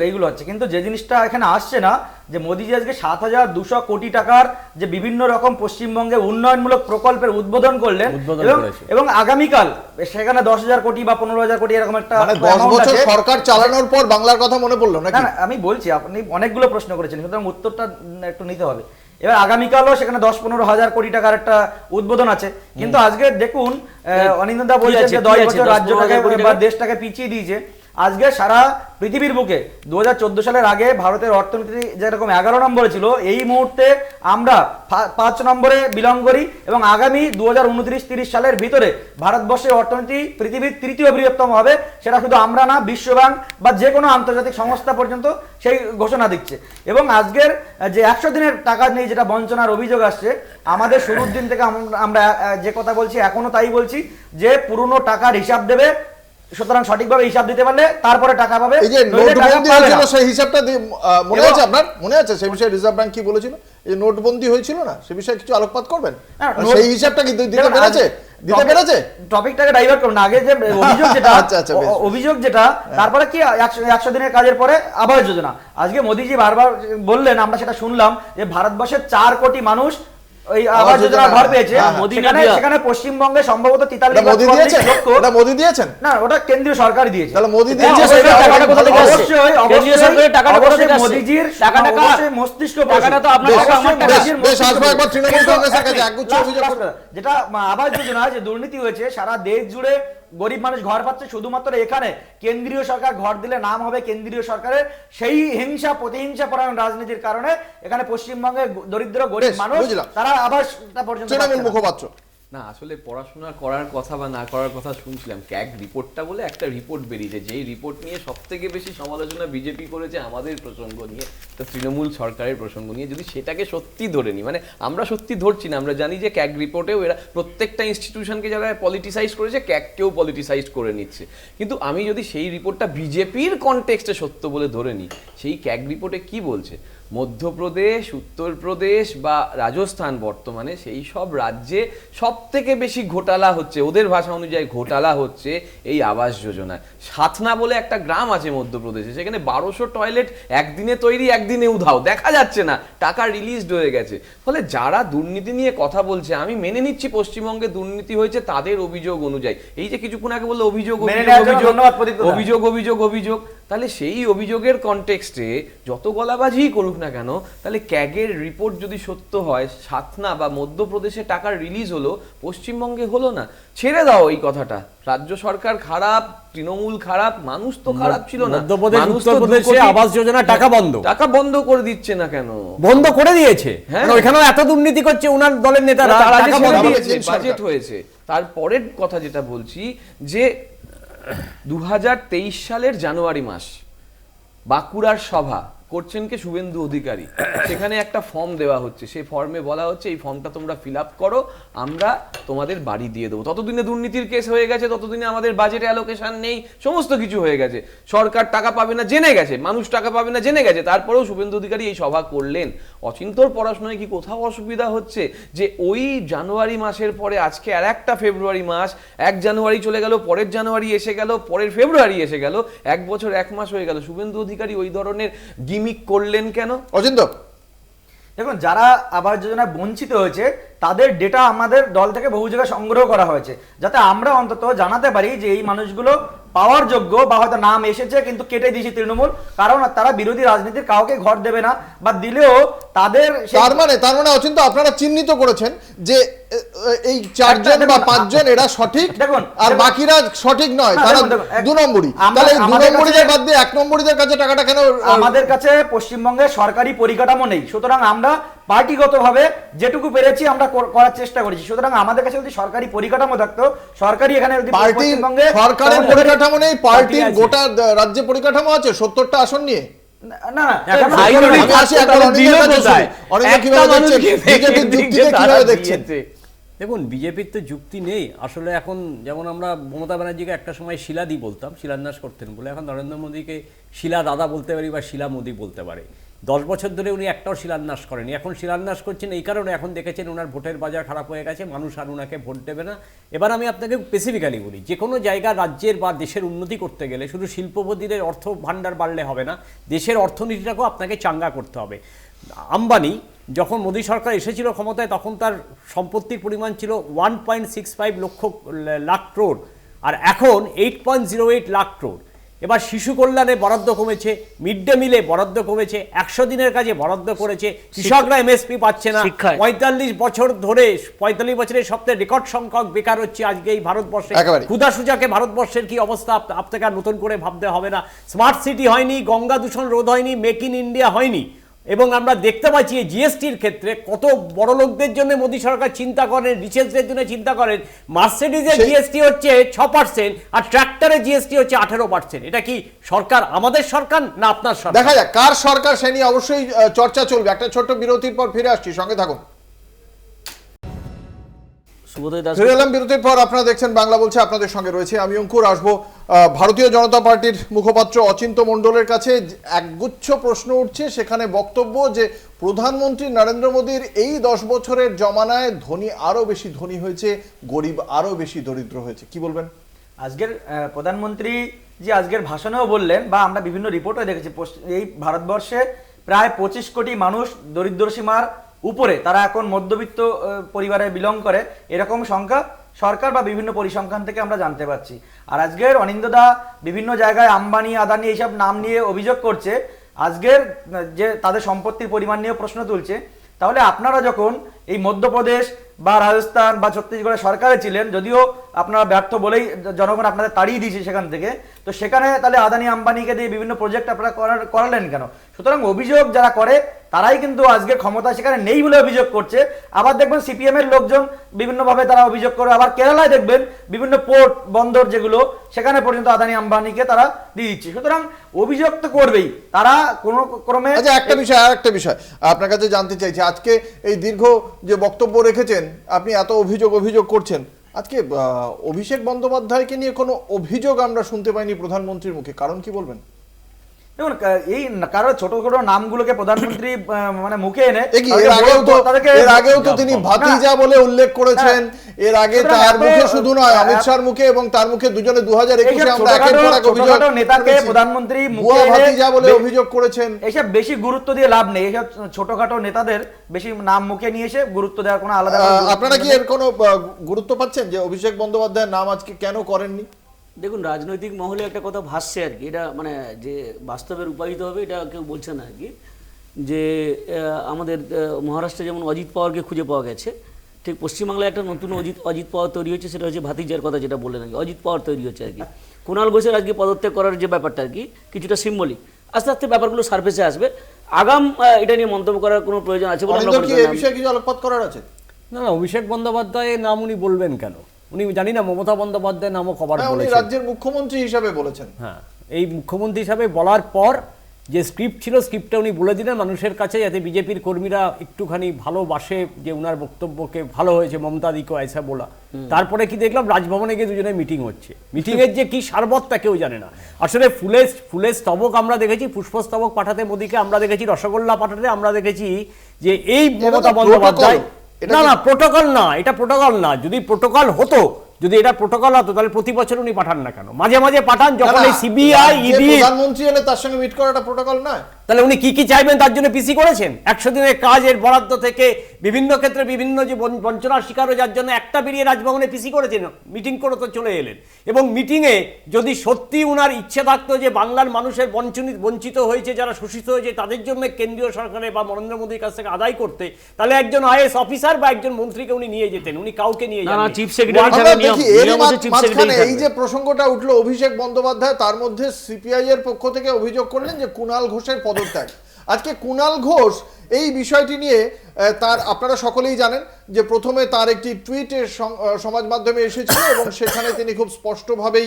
F: এইগুলো হচ্ছে, কিন্তু যে জিনিসটা এখানে আসছে না যে মোদিজি আজকে 7200 কোটি টাকার যে বিভিন্ন রকম পশ্চিমবঙ্গে উন্নয়নমূলক প্রকল্পের উদ্বোধন করলেন এবং আগামীকাল সেখানে 10,000 কোটি বা 15,000 কোটি এরকম একটা,
A: মানে 10 বছর সরকার চালানোর পর বাংলার কথা মনে পড়লো না?
F: আমি বলছি আপনি অনেকগুলো প্রশ্ন করেছেন, সুতরাং উত্তরটা একটু নিতে হবে। এবার আগামীকালও সেখানে 10-15 হাজার কোটি টাকার একটা উদ্বোধন আছে, কিন্তু আজকে দেখুন অনিন্দা বলছেন যে 10 বছর রাজ্যটাকে বা দেশটাকে পিছিয়ে দিয়েছে। আজকে সারা পৃথিবীর বুকে 2014 সালের আগে ভারতের অর্থনীতি যেরকম 11 নম্বরে ছিল, এই মুহূর্তে আমরা 5 নম্বরে বিলং করি এবং আগামী 2029-30 সালের ভিতরে ভারতবর্ষের অর্থনীতি পৃথিবীর তৃতীয় বৃহত্তম হবে। সেটা শুধু আমরা না, বিশ্ব ব্যাংক বা যে কোনো আন্তর্জাতিক সংস্থা পর্যন্ত সেই ঘোষণা দিচ্ছে। এবং আজকের যে 100 দিনের টাকা নিয়ে যেটা বঞ্চনার অভিযোগ আসছে, আমাদের শুরুর দিন থেকে আমরা যে কথা বলছি এখনো তাই বলছি যে পুরনো টাকার হিসাব দেবে, সুতরাং সঠিকভাবে হিসাব দিতে পারলে তারপরে টাকা পাবে।
A: এই যে
F: নইলে টাকা
A: নোটবন্দি
F: পাবে
A: হয়েছিল
F: না।
A: সেই হিসাবটা মনে আছে আপনার? মনে আছে সেই বিষয়ে রিজার্ভ ব্যাংক কি বলেছিল? এই নোটবন্দি হয়েছিল না, সে বিষয়ে কিছু আলোকপাত করবেন?
F: হ্যাঁ,
A: সেই হিসাবটা কি দিতে
F: দেখুন,
A: পেরেছে? দিতে পেরেছে?
F: টপিকটাকে ডাইভার্ট করুন না, আগে যে অভিযোগ যেটা
A: আচ্ছা, বেশ।
F: অভিযোগ যেটা, তারপরে কি 100 দিনের কাজের পরে আবাস যোজনা। আজকে মোদিজি বারবার বললেন, আমরা সেটা শুনলাম যে ভারতবর্ষের 4 কোটি মানুষ ওই আবাস যোজনা ঘর পেয়েছে। সেখানে পশ্চিমবঙ্গে সম্ভবত 43 লক্ষ।
A: এটা মোদি দিয়েছেন?
F: না, ওটা কেন্দ্রীয় সরকারই দিয়েছে।
A: তাহলে মোদি
F: কেন্দ্রীয়
A: দিয়েছে,
F: সরকারের টাকাটা কোথা থেকে আসছে?
D: কেন্দ্রীয় সরকারের টাকাটা কোথা থেকে আসছে?
F: মোদিজির
D: টাকাটা কার?
F: অবশ্যই মস্তিষ্ক
D: টাকাটা তো আপনার
A: বেশ,
D: টাকা, আমার টাকা।
A: বেশ, আসবো একবার তৃণমূল কংগ্রেসের কাছে, একগুচ্ছ অভিযোগ করবেন।
F: যেটা আবাস যোজনা যে দুর্নীতি হয়েছে, সারা দেশ জুড়ে গরিব মানুষ ঘর পাচ্ছে, শুধুমাত্র এখানে কেন্দ্রীয় সরকার ঘর দিলে নাম হবে কেন্দ্রীয় সরকারের। সেই হিংসা প্রতিহিংসা পরায়ণ রাজনীতির কারণে এখানে পশ্চিমবঙ্গে দরিদ্র গরিব
A: বেশ,
F: মানুষ
A: বুঝলাম।
F: তারা আবাসটা পর্যন্ত
A: তৃণমূল
F: পাচ্ছে না।
A: মুখপাত্র
C: না, আসলে পড়াশোনা করার কথা বা না করার কথা শুনছিলাম। ক্যাগ রিপোর্টটা বলে একটা রিপোর্ট বেরিয়েছে, যেই রিপোর্ট নিয়ে সব থেকে বেশি সমালোচনা বিজেপি করেছে আমাদের প্রসঙ্গ নিয়ে, তো তৃণমূল সরকারের প্রসঙ্গ নিয়ে। যদি সেটাকে সত্যি ধরে নিই, মানে আমরা সত্যি ধরছি না, আমরা জানি যে ক্যাগ রিপোর্টেও এরা প্রত্যেকটা ইনস্টিটিউশনকে যারা পলিটিসাইজ করেছে, ক্যাগকেও পলিটিসাইজ করে নিচ্ছে। কিন্তু আমি যদি সেই রিপোর্টটা বিজেপির কনটেক্সটে সত্য বলে ধরে নিই, সেই ক্যাগ রিপোর্টে কি বলছে? মধ্যপ্রদেশ, উত্তরপ্রদেশ বা রাজস্থান বর্তমানে সেই সব রাজ্যে সব থেকে বেশি ঘোটালা হচ্ছে, ওদের ভাষা অনুযায়ী ঘোটালা হচ্ছে এই আবাস যোজনায়। সাতনা বলে একটা গ্রাম আছে মধ্যপ্রদেশে, সেখানে 1200 টয়লেট একদিনে তৈরি, একদিনে উধাও, দেখা যাচ্ছে না, টাকা রিলিজড হয়ে গেছে। ফলে যারা দুর্নীতি নিয়ে কথা বলছে, আমি মেনে নিচ্ছি পশ্চিমবঙ্গে দুর্নীতি হয়েছে তাদের অভিযোগ অনুযায়ী। এই যে কিছুক্ষণ আগে বললো অভিযোগ অভিযোগ অভিযোগ অভিযোগ, তাহলে সেই অভিযোগের কনটেক্সটে যত গলাবাজি করুক না কেন, তাহলে ক্যাগের রিপোর্ট যদি সত্য হয়, সাতনা বা মধ্যপ্রদেশে টাকার রিলিজ হলো, পশ্চিমবঙ্গে হলো না। ছেড়ে দাও এই কথাটা, রাজ্য সরকার খারাপ, তৃণমূল খারাপ, মানুষ তো খারাপ ছিল না।
E: মধ্যপ্রদেশ,
C: মানুষ তো
E: উত্তরপ্রদেশে আবাস যোজনা টাকা বন্ধ
C: করে দিচ্ছে না কেন?
E: বন্ধ করে দিয়েছে।
C: হ্যাঁ।
E: ওইখানেও এত দুর্নীতি করছে ওনার দলের নেতারা,
C: তার আগে
E: টাকা
C: ছেড়ে
E: বন্ধ।
C: দিয়েছে, বাজেট হয়েছে। তারপরের কথা যেটা বলছি, যে 2023 সালের জানুয়ারি মাস বাঁকুড়ার সভা করছেন কে? শুভেন্দু অধিকারী। সেখানে একটা ফর্ম দেওয়া হচ্ছে, সেই ফর্মে বলা হচ্ছে এই ফর্মটা তোমরা ফিল আপ করো, আমরা তোমাদের বাড়ি দিয়ে দেবো। ততদিনে দুর্নীতির কেস হয়ে গেছে, ততদিনে আমাদের বাজেটে অ্যালোকেশন নেই, সমস্ত কিছু হয়ে গেছে, সরকার টাকা পাবে না জেনে গেছে, মানুষ টাকা পাবে না জেনে গেছে, তারপরেও শুভেন্দু অধিকারী এই সভা করলেন। অচিন্তর পড়াশোনায় কি কোথাও অসুবিধা হচ্ছে যে ওই জানুয়ারি মাসের পরে আজকে আর একটা ফেব্রুয়ারি মাস, 1 জানুয়ারি চলে গেল, পরের জানুয়ারি এসে গেল, পরের ফেব্রুয়ারি এসে গেল, 1 বছর 1 মাস হয়ে গেল, শুভেন্দু অধিকারী ওই ধরনের গিমিক করলেন কেন?
A: অচিন্ত,
F: দেখুন, যারা আবাস যোজনা বঞ্চিত হয়েছে তাদের ডেটা আমাদের দল থেকে বহু জায়গায় সংগ্রহ করা হয়েছে, যাতে আমরা অন্তত জানাতে পারি যে এই মানুষগুলো পাওয়ার যোগ্য, বা হয়তো নাম এসেছে কিন্তু কেটে দিয়েছে তৃণমূল, কারণ তারা বিরোধী রাজনীতির কাউকে ঘর দেবে না, বা দিলেও তাদের
A: তার মানে অচিন্ত আপনারা চিহ্নিত করেছেন যে এই 4 জন বা 5 জন এরা সঠিক,
F: দেখুন,
A: আর বাকিরা সঠিক নয়,
F: না,
A: তারা
F: দেখুন,
A: 2 নম্বরই। তাহলে 2 নম্বরীদের বাদ দিয়ে 1 নম্বরীদের কাছে টাকাটা কেন?
F: আমাদের কাছে পশ্চিমবঙ্গে সরকারি পরিকাঠামো নেই, সুতরাং আমরা পার্টিগতভাবে যেটুকু পেরেছি আমরা করার চেষ্টা করেছি। সুতরাং আমাদের কাছে যদি সরকারি পরিকাঠামো থাকতো, সরকারি এখানে যদি পশ্চিমবঙ্গে
A: সরকারের পরিকাঠামো নেই, পার্টির গোটা রাজ্যে পরিকাঠামো আছে 70টা আসন নিয়ে।
F: না,
E: দেখুন, বিজেপির তো যুক্তি নেই আসলে। এখন যেমন আমরা মমতা ব্যানার্জিকে একটা সময় শিলাদি বলতাম, শিলান্যাস করতেন বলে, এখন নরেন্দ্র মোদীকে শিলা দাদা বলতে পারি বা শিলা মোদী বলতে পারে। 10 বছর ধরে উনি একটাও শিলান্যাস করেনি, এখন শিলান্যাস করছেন এই কারণে, এখন দেখেছেন ওনার ভোটের বাজার খারাপ হয়ে গেছে, মানুষ আর ওনাকে ভোট দেবে না। এবার আমি আপনাকে স্পেসিফিক্যালি বলি, যে কোনো জায়গা রাজ্যের বা দেশের উন্নতি করতে গেলে শুধু শিল্পপতিদের অর্থ ভাণ্ডার বাড়লে হবে না, দেশের অর্থনীতিটাকেও আপনাকে চাঙ্গা করতে হবে। আম্বানি যখন মোদী সরকার এসেছিল ক্ষমতায়, তখন তার সম্পত্তির পরিমাণ ছিল 1.65 লাখ ক্রোড়, আর এখন 8.08 লাখ ক্রোড়। এবার শিশু কল্যাণে বরাদ্দ কমেছে, মিড ডে মিলে বরাদ্দ কমেছে, 100 দিনের কাজে বরাদ্দ করেছে, কৃষকরা এমএসপি পাচ্ছে না,
D: শিক্ষায়।
E: 45 বছর ধরে 45 বছরের সবচেয়ে রেকর্ড সংখ্যক বেকার হচ্ছে আজকে এই ভারতবর্ষে।
A: একেবারে।
E: ক্ষুধা সুজাকে ভারতবর্ষের কি অবস্থা আপনাকে আর নতুন করে ভাবতে হবে না। স্মার্ট সিটি হয়নি, গঙ্গা দূষণ রোধ হয়নি, মেক ইন ইন্ডিয়া হয়নি। এবং আমরা দেখতে পাচ্ছি জিএসটির ক্ষেত্রে কত বড় লোকদের জন্য মোদী সরকার চিন্তা করেন, রিচেসদের জন্য চিন্তা করেন। মার্সিডিজের জিএসটি হচ্ছে 6% আর ট্রাক্টরের জিএসটি হচ্ছে 18%। এটা কি সরকার আমাদের সরকার না আপনার সরকার?
A: দেখা যাক কার সরকার সে নিয়ে অবশ্যই চর্চা চলবে। একটা ছোট্ট বিরতির পর ফিরে আসছি, সঙ্গে থাকুন।
D: সুবোধয় দাস।
A: ফিরে এলাম বিরতির পর, আপনারা দেখছেন বাংলা বলছে, আপনাদের সঙ্গে রয়েছে আমি অঙ্কুর। আসবো ভারতীয় জনতা পার্টির মুখপাত্র অচিন্ত মণ্ডলের কাছে। একগুচ্ছ প্রশ্ন উঠছে, সেখানে বক্তব্য যে প্রধানমন্ত্রী নরেন্দ্র মোদীর এই 10 বছরের জমানায় ধনী আরো বেশি ধনী হয়েছে, গরিব আরো বেশি দরিদ্র হয়েছে। কি বলবেন?
F: আজকের প্রধানমন্ত্রী যে আজকের ভাষণেও বললেন, বা আমরা বিভিন্ন রিপোর্টে দেখেছি, এই ভারতবর্ষে প্রায় 25 কোটি মানুষ দরিদ্র সীমার উপরে, তারা এখন মধ্যবিত্ত পরিবারে বিলং করে, এরকম সংখ্যা সরকার বা বিভিন্ন পরিসংখ্যান থেকে আমরা জানতে পারছি। আর আজকের অনিন্দদা বিভিন্ন জায়গায় আম্বানি, আদানি এইসব নাম নিয়ে অভিযোগ করছে, আজকের যে তাদের সম্পত্তির পরিমাণ নিয়েও প্রশ্ন তুলছে। তাহলে আপনারা যখন এই মধ্যপ্রদেশ বা রাজস্থান বা ছত্তিশগড়ের সরকারে ছিলেন, যদিও আপনারা ব্যর্থ বলেই জনগণ আপনাদের তাড়িয়ে দিয়েছে সেখান থেকে, তো সেখানে তাহলে আদানি আম্বানিকে দিয়ে বিভিন্ন প্রজেক্ট আপনারা করালেন কেন? সুতরাং অভিযোগ যারা করে তারাই কিন্তু আজকে ক্ষমতা সেখানে নেই বলে অভিযোগ করছে। আবার দেখবেন সিপিএম এর লোকজন বিভিন্নভাবে তারা অভিযোগ করে। আবার কেরালায় দেখবেন বিভিন্ন পোর্ট বন্দর যেগুলো, সেখানে পর্যন্ত আদানি আম্বানিকে তারা দিয়ে দিচ্ছে। সুতরাং অভিযোগ তো করবেই তারা কোনো ক্রমে।
A: আচ্ছা, একটা বিষয় আপনার কাছে জানতে চাইছি। আজকে এই দীর্ঘ যে বক্তব্য রেখেছেন, আপনি এত অভিযোগ করছেন, আজকে অভিষেক বন্দ্যোপাধ্যায়কে নিয়ে কোনো অভিযোগ আমরা শুনতে পাইনি প্রধানমন্ত্রীর মুখে, কারণ কি বলবেন?
F: দেখুন, এই কারো ছোট ছোট নামগুলোকে প্রধানমন্ত্রী মানে মুখে এনে
A: এর আগেও তো তিনি ভাতিজা বলে উল্লেখ করেছেন। এর আগে তার মুখে শুধু নয়, অমিত শাহর মুখে এবং তার মুখে দুজনে 2021-এ আমরা একের পর এক অভিযোগ
F: নেতাকে প্রধানমন্ত্রী
A: ভুয়া ভাতিজা বলে অভিযোগ করেছেন।
F: এইসব বেশি গুরুত্ব দিয়ে লাভ নেই। এইসব ছোটখাটো নেতাদের বেশি নাম মুখে নিয়ে এসে গুরুত্ব দেওয়ার কোনো আলাদা।
A: আপনারা কি এর কোনো গুরুত্ব পাচ্ছেন যে অভিষেক বন্দ্যোপাধ্যায়ের নাম আজকে কেন করেননি?
D: দেখুন, রাজনৈতিক মহলে একটা কথা ভাসছে আর কি, এটা মানে যে বাস্তবে রূপায়িত হবে এটা কেউ বলছে না আর কি, যে আমাদের মহারাষ্ট্রে যেমন অজিত পাওয়ারকে খুঁজে পাওয়া গেছে, ঠিক পশ্চিমবাংলায় একটা নতুন অজিত পাওয়ার তৈরি হচ্ছে, সেটা হচ্ছে ভাতিজার কথা যেটা বললেন আর কি, অজিত পাওয়ার তৈরি হচ্ছে আর কি। কুণাল ঘোষের আজকে পদত্যাগ করার যে ব্যাপারটা আর কি, কিছুটা সিম্বলিক। আস্তে আস্তে ব্যাপারগুলো সার্ফেসে আসবে। আগাম এটা নিয়ে মন্তব্য করার কোনো প্রয়োজন আছে বলে আমরা মনে করি না।
A: এই বিষয়ে কিছু আলোকপাত করার আছে?
E: না, অভিষেক বন্দ্যোপাধ্যায়ের নাম উনি বলবেন কেন? উনি জানি না মমতা বন্দ্যোপাধ্যায়ের নামও কভার
A: উনি
E: বলেছেন,
A: রাজ্যের মুখ্যমন্ত্রী হিসাবে বলেছেন।
E: হ্যাঁ, এই মুখ্যমন্ত্রী হিসাবে বলার পর যে স্ক্রিপ্ট ছিল, স্ক্রিপ্টটা উনি বলে দিলেন মানুষের কাছে, যাতে বিজেপির কর্মীরা একটুখানি ভালোবাসে যে উনার বক্তব্যকে, ভালো হয়েছে মমতা দিকে আয়সা বলা। তারপরে কি দেখলাম, রাজভবনে গিয়ে দুজনে মিটিং হচ্ছে। মিটিংয়ের যে কি সারবত তা কেউ জানে না। আসলে ফুলের স্তবক আমরা দেখেছি, পুষ্পস্তবক পাঠাতে মোদীকে আমরা দেখেছি, রসগোল্লা পাঠাতে আমরা দেখেছি, যে এই মমতা বন্দ্যোপাধ্যায়। না, প্রোটোকল না, এটা প্রোটোকল না। যদি প্রোটোকল হতো, যদি এটা প্রোটোকল হতো, তাহলে প্রতি বছর উনি পাঠান না কেন? মাঝে মাঝে পাঠান, যখন এই সিবিআই ইডি
A: প্রধানমন্ত্রী এলে তার সঙ্গে মিট করাটা প্রোটোকল নয়।
E: তাহলে উনি কি চাইবেন তার জন্য পিসি করেছেন? 100 দিনের কাজের বরাদ্দ থেকে বিভিন্ন ক্ষেত্রে বিভিন্ন যে বঞ্চনার শিকার হয়ে, যার জন্য একটা বেরিয়ে রাজভবনে পিসি করেছেন, মিটিং করে তো চলে এলেন। এবং মিটিংয়ে যদি সত্যি উনার ইচ্ছে থাকতো যে বাংলার মানুষের বঞ্চিত হয়েছে, যারা শোষিত হয়েছে, তাদের জন্য কেন্দ্রীয় সরকারের বা নরেন্দ্র মোদীর কাছ থেকে আদায় করতে, তাহলে একজন আইএস অফিসার বা একজন মন্ত্রীকে উনি নিয়ে যেতেন। উনি কাউকে নিয়ে যান না।
D: চিফ সেক্রেটারি
A: এই যে প্রসঙ্গটা উঠলো অভিষেক বন্দ্যোপাধ্যায়, তার মধ্যে সিপিআই এর পক্ষ থেকে অভিযোগ করলেন যে কুণাল ঘোষের পদত্যাগ। আজকে কুণাল ঘোষ এই বিষয়টি নিয়ে তার, আপনারা সকলেই জানেন যে প্রথমে তার একটি টুইটে সমাজ মাধ্যমে এসেছিল এবং সেখানে তিনি খুব স্পষ্টভাবেই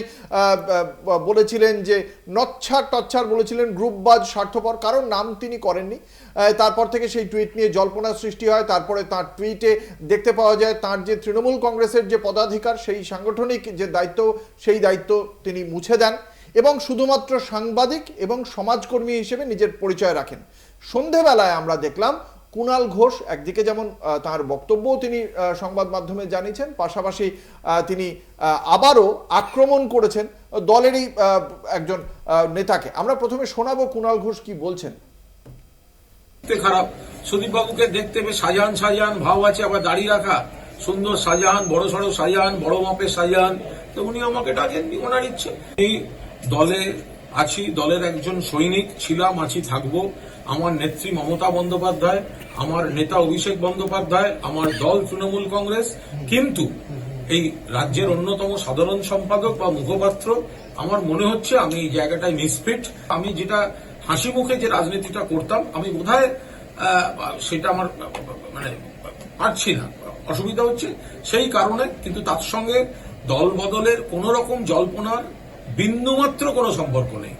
A: বলেছিলেন যে নচ্ছার বলেছিলেন, গ্রুপবাজ, স্বার্থপর, কারণ নাম তিনি করেননি। তারপর থেকে সেই টুইট নিয়ে জল্পনার সৃষ্টি হয়। তারপরে তার টুইটে দেখতে পাওয়া যায় তার যে তৃণমূল কংগ্রেসের যে পদাধিকার, সেই সাংগঠনিক যে দায়িত্ব, সেই দায়িত্ব তিনি মুছে দেন এবং শুধুমাত্র সাংবাদিক এবং সমাজকর্মী হিসেবে নিজের পরিচয় রাখেন। সন্ধেবেলায় আমরা দেখলাম কুণাল ঘোষ একদিকে যেমন তার বক্তব্য তিনি সংবাদ মাধ্যমে জানিয়েছেন, পাশাপাশি তিনি আবারও আক্রমণ করেছেন দলেরই একজন নেতাকে। আমরা প্রথমে শোনাবো কুণাল ঘোষ কি বলছেন।
H: খারাপ, সুদীপ বাবুকে দেখতে বেশ সাজান ভাব আছে, আবার দাড়ি রাখা, সুন্দর সাজান, বড় সড়ো সাজান, বড় মাপের সাজান। তো উনি আমাকে ডাকেননি, ওনার ইচ্ছে। এই দলে আছি, দলের একজন সৈনিক ছিলাম, আছি, থাকবো। আমার নেত্রী মমতা বন্দ্যোপাধ্যায়, আমার নেতা অভিষেক বন্দ্যোপাধ্যায়, আমার দল তৃণমূল কংগ্রেস, কিন্তু এই রাজ্যের অন্যতম সাধারণ সম্পাদক বা মুখপাত্র, আমার মনে হচ্ছে আমি এই জায়গাটায় মিসফিট। আমি যেটা হাসি মুখে যে রাজনীতিটা করতাম, আমি বোধহয় সেটা আমার মানে পারছি না, অসুবিধা হচ্ছে সেই কারণে। কিন্তু তার সঙ্গে দল বদলের কোন রকম জল্পনার বিন্দুমাত্র কোনো সম্পর্ক নেই।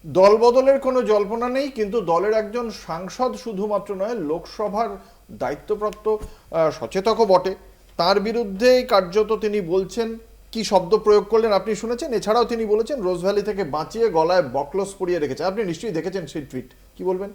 A: দল বদলের কোনো জল্পনা নেই, কিন্তু দলের একজন সাংসদ শুধুমাত্র নয়, লোকসভার দায়িত্বপ্রাপ্ত সচেতকও বটে, তার বিরুদ্ধে কার্যত তিনি বলছেন, কি শব্দ প্রয়োগ করলেন আপনি শুনেছেন। এছাড়াও তিনি বলেছেন রোজভ্যালি থেকে বাঁচিয়ে গলায় বকলস পরিয়ে রেখেছে। আপনি নিশ্চয়ই দেখেছেন সেই টুইট, কি বলবেন?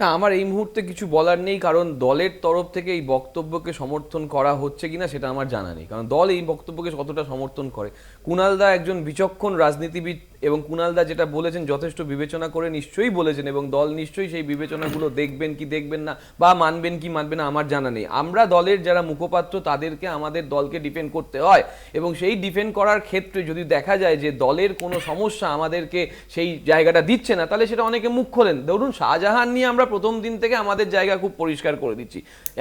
C: না, আমার এই মুহূর্তে কিছু বলার নেই, কারণ দলের তরফ থেকে এই বক্তব্যকে সমর্থন করা হচ্ছে কিনা সেটা আমার জানা নেই, কারণ দল এই বক্তব্যকে কতটা সমর্থন করে। কুণালদা একজন বিচক্ষণ রাজনীতিবিদ এবং কুণালদা যেটা বলেছেন যথেষ্ট বিবেচনা করে নিশ্চয়ই বলেছেন, এবং দল নিশ্চয়ই সেই বিবেচনাগুলো দেখবেন কি দেখবেন না বা মানবেন কি মানবেন না আমার জানা নেই। আমরা দলের যারা মুখপাত্র তাদেরকে আমাদের দলকে ডিফেন্ড করতে হয়, এবং সেই ডিফেন্ড করার ক্ষেত্রে যদি দেখা যায় যে দলের কোনো সমস্যা আমাদেরকে সেই জায়গাটা দিচ্ছে না, তাহলে সেটা অনেকে মুখ খোলেন। ধরুন শাহজাহান নিয়ে আমরা প্রথম দিন থেকে আমাদের জায়গা খুব পরিষ্কার করে দিচ্ছি।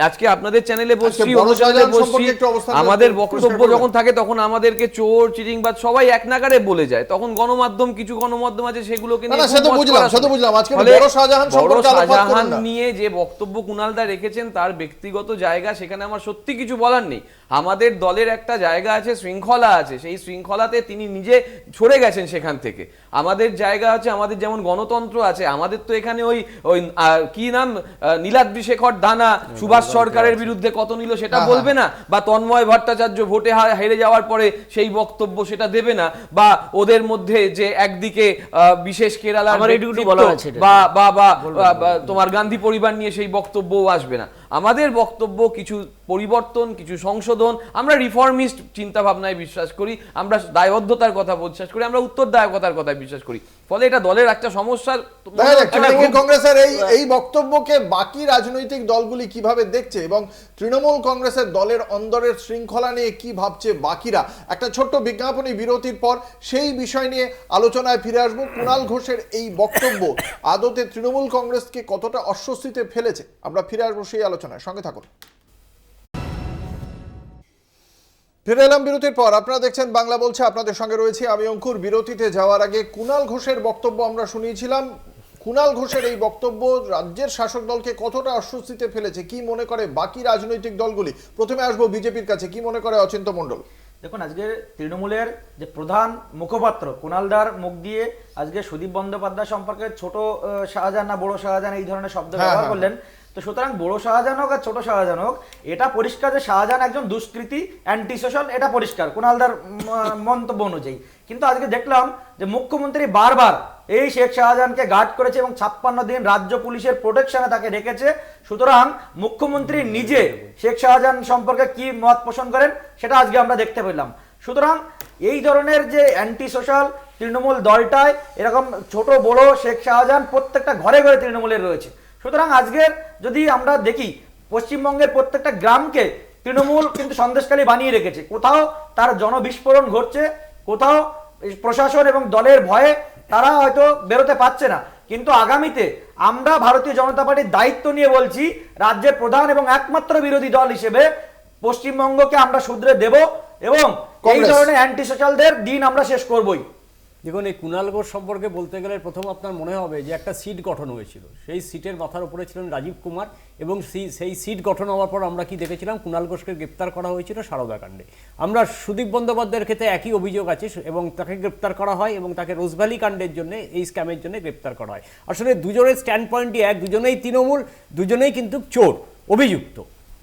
C: আজকে আপনাদের চ্যানেলে বসছি, আমাদের বক্তব্য যখন থাকে তখন আমাদেরকে চোর চিটিংবাজ সবাই এক নাগারে বলে যায়, তখন গণমাধ্যম, কিছু গণমাধ্যম আছে সেগুলোকে নিয়ে শাহজাহান নিয়ে যে বক্তব্য কুণালদা রেখেছেন তার ব্যক্তিগত জায়গা, সেখানে আমার সত্যি কিছু বলার নেই। আমাদের দলের একটা জায়গা আছে, শৃঙ্খলা আছে, সেই শৃঙ্খলাতে তিনি নিজে সরে গেছেন সেখান থেকে। আমাদের জায়গা আছে, আমাদের যেমন গণতন্ত্র আছে, আমাদের তো এখানে ওই ওই কি নাম নীলাদ্রি শেখর দানা সুভাষ সরকারের বিরুদ্ধে কত নিল সেটা বলবে না, বা তন্ময় ভট্টাচার্য ভোটে হেরে যাওয়ার পরে সেই বক্তব্য সেটা দেবে না, বা ওদের মধ্যে যে একদিকে বিশেষ কেরালার বা তোমার গান্ধী পরিবার নিয়ে সেই বক্তব্যও আসবে না। আমাদের বক্তব্য কিছু পরিবর্তন, কিছু সংশোধন, আমরা রিফর্মিস্ট চিন্তা ভাবনায় বিশ্বাস করি, আমরা দায়বদ্ধতার কথা বিশ্বাস করি, আমরা উত্তরদায়কতার কথা বিশ্বাস করি। ফলে এটা দলের একটা সমস্যার।
A: কংগ্রেসের এই বক্তব্যকে বাকি রাজনৈতিক দলগুলি কিভাবে দেখছে, এবং তৃণমূল কংগ্রেসের দলের অন্দরের শৃঙ্খলা নিয়ে কি ভাবছে বাকিরা, একটা ছোট্ট বিজ্ঞাপনী বিরতির পর সেই বিষয় নিয়ে আলোচনায় ফিরে আসবো। কুণাল ঘোষের এই বক্তব্য আদতে তৃণমূল কংগ্রেসকে কতটা অস্বস্তিতে ফেলেছে, আমরা ফিরে আসবো সেই আলোচনায়, সঙ্গে থাকুন। ফিরে এলাম বিরতির পর, আপনারা দেখছেন বাংলা বলছে, আপনাদের সঙ্গে রয়েছে আমি অঙ্কুর। বিরতিতে যাওয়ার আগে কুণাল ঘোষের বক্তব্য আমরা শুনিয়েছিলাম। কুণাল ঘোষের এই বক্তব্য রাজ্যের শাসক দলকে কতটা অস্বস্তিতে ফেলেছে, কি মনে করে বাকি রাজনৈতিক দলগুলি। প্রথমে আসবো বিজেপির কাছে, কি মনে করে অচিন্ত মণ্ডল?
F: দেখুন, আজকে তৃণমূলের যে প্রধান মুখপাত্র কুণালদার মুখ দিয়ে আজকে সুদীপ বন্দ্যোপাধ্যায় সম্পর্কে ছোট শাহজাহান না বড় শাহজাহান এই ধরনের শব্দ ব্যবহার করলেন। তো সুতরাং বড় শাহজাহান হোক আর ছোট শাহজাহান হোক, এটা পরিষ্কার যে শাহজাহান একজন দুষ্কৃতী, অ্যান্টি সোশ্যাল, এটা পরিষ্কার কুণালদার মন্তব্য অনুযায়ী। কিন্তু আজকে দেখলাম যে মুখ্যমন্ত্রী বারবার এই শেখ শাহজাহানকে গার্ড করেছে এবং 56 দিন রাজ্য পুলিশের প্রোটেকশনে তাকে রেখেছে। সুতরাং মুখ্যমন্ত্রী নিজে শেখ শাহজাহান সম্পর্কে কি মত পোষণ করেন সেটা আজকে আমরা দেখতে পেলাম। সুতরাং এই ধরনের যে অ্যান্টি সোশ্যাল তৃণমূল দলটায় এরকম ছোট বড় শেখ শাহজাহান প্রত্যেকটা ঘরে ঘরে তৃণমূলের রয়েছে। সুতরাং আজকের যদি আমরা দেখি পশ্চিমবঙ্গের প্রত্যেকটা গ্রামকে তৃণমূল কিন্তু সন্দেশখালী বানিয়ে রেখেছে। কোথাও তার জনবিস্ফোরণ ঘটছে, কোথাও প্রশাসন এবং দলের ভয়ে তারা হয়তো বেরোতে পারছে না। কিন্তু আগামীতে আমরা ভারতীয় জনতা পার্টির দায়িত্ব নিয়ে বলছি, রাজ্যের প্রধান এবং একমাত্র বিরোধী দল হিসেবে পশ্চিমবঙ্গকে আমরা শুধরে দেব এবং এই ধরনের অ্যান্টি সোশ্যালদের দিন আমরা শেষ করবই।
E: দেখুন, এই কুণাল ঘোষ সম্পর্কে বলতে গেলে প্রথম আপনার মনে হবে যে একটা সিট গঠন হয়েছিল, সেই সিটের মাথার উপরে ছিলেন রাজীব কুমার, এবং সেই সিট গঠন হওয়ার পর আমরা কি দেখেছিলাম, কুণাল ঘোষকে গ্রেপ্তার করা হয়েছিল সারদা কাণ্ডে। আমরা সুদীপ বন্দ্যোপাধ্যায়ের ক্ষেত্রে একই অভিযোগ আছে, এবং তাকে গ্রেপ্তার করা হয় এবং তাকে রোজভ্যালি কাণ্ডের জন্য, এই স্ক্যামের জন্য গ্রেপ্তার করা হয়। আসলে দুজনের স্ট্যান্ড পয়েন্টই এক, দুজনেই তৃণমূল, দুজনেই কিন্তু চোর, অভিযুক্ত,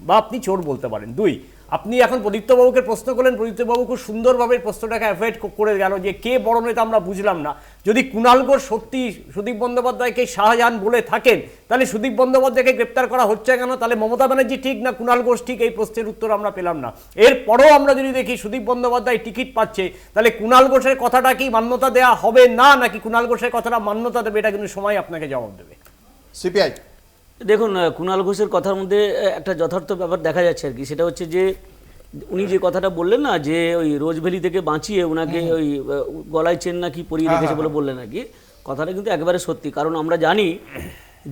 E: বা আপনি চোর বলতে পারেন। দুই, আপনি এখন প্রদীপ্তবাবুকে প্রশ্ন করলেন, প্রদীপ্তবাবু খুব সুন্দরভাবে প্রশ্নটাকে অ্যাভয়েড করে গেল যে কে বড় নেতা আমরা বুঝলাম না। যদি কুণাল ঘোষ সত্যি সুদীপ বন্দ্যোপাধ্যায়কে শাহজাহান বলে থাকেন, তাহলে সুদীপ বন্দ্যোপাধ্যায়কে গ্রেপ্তার করা হচ্ছে কেন? তাহলে মমতা ব্যানার্জি ঠিক না কুণাল ঘোষ ঠিক? এই প্রশ্নের উত্তর আমরা পেলাম না। এরপরও আমরা যদি দেখি সুদীপ বন্দ্যোপাধ্যায় টিকিট পাচ্ছে, তাহলে কুণাল ঘোষের কথাটা কি মান্যতা দেওয়া হবে না, নাকি কুণাল ঘোষের কথাটা মান্যতা দেবে? এটা কিন্তু সময় আপনাকে জবাব দেবে।
A: সিপিআই,
D: দেখুন, কুণাল ঘোষের কথার মধ্যে একটা যথার্থ ব্যাপার দেখা যাচ্ছে আর কি, সেটা হচ্ছে যে উনি যে কথাটা বললেন না যে ওই রোজভ্যালি থেকে বাঁচিয়ে ওনাকে ওই গলায় চেন নাকি পরিয়ে রেখেছে বলে বললেন নাকি, কথাটা কিন্তু একেবারে সত্যি। কারণ আমরা জানি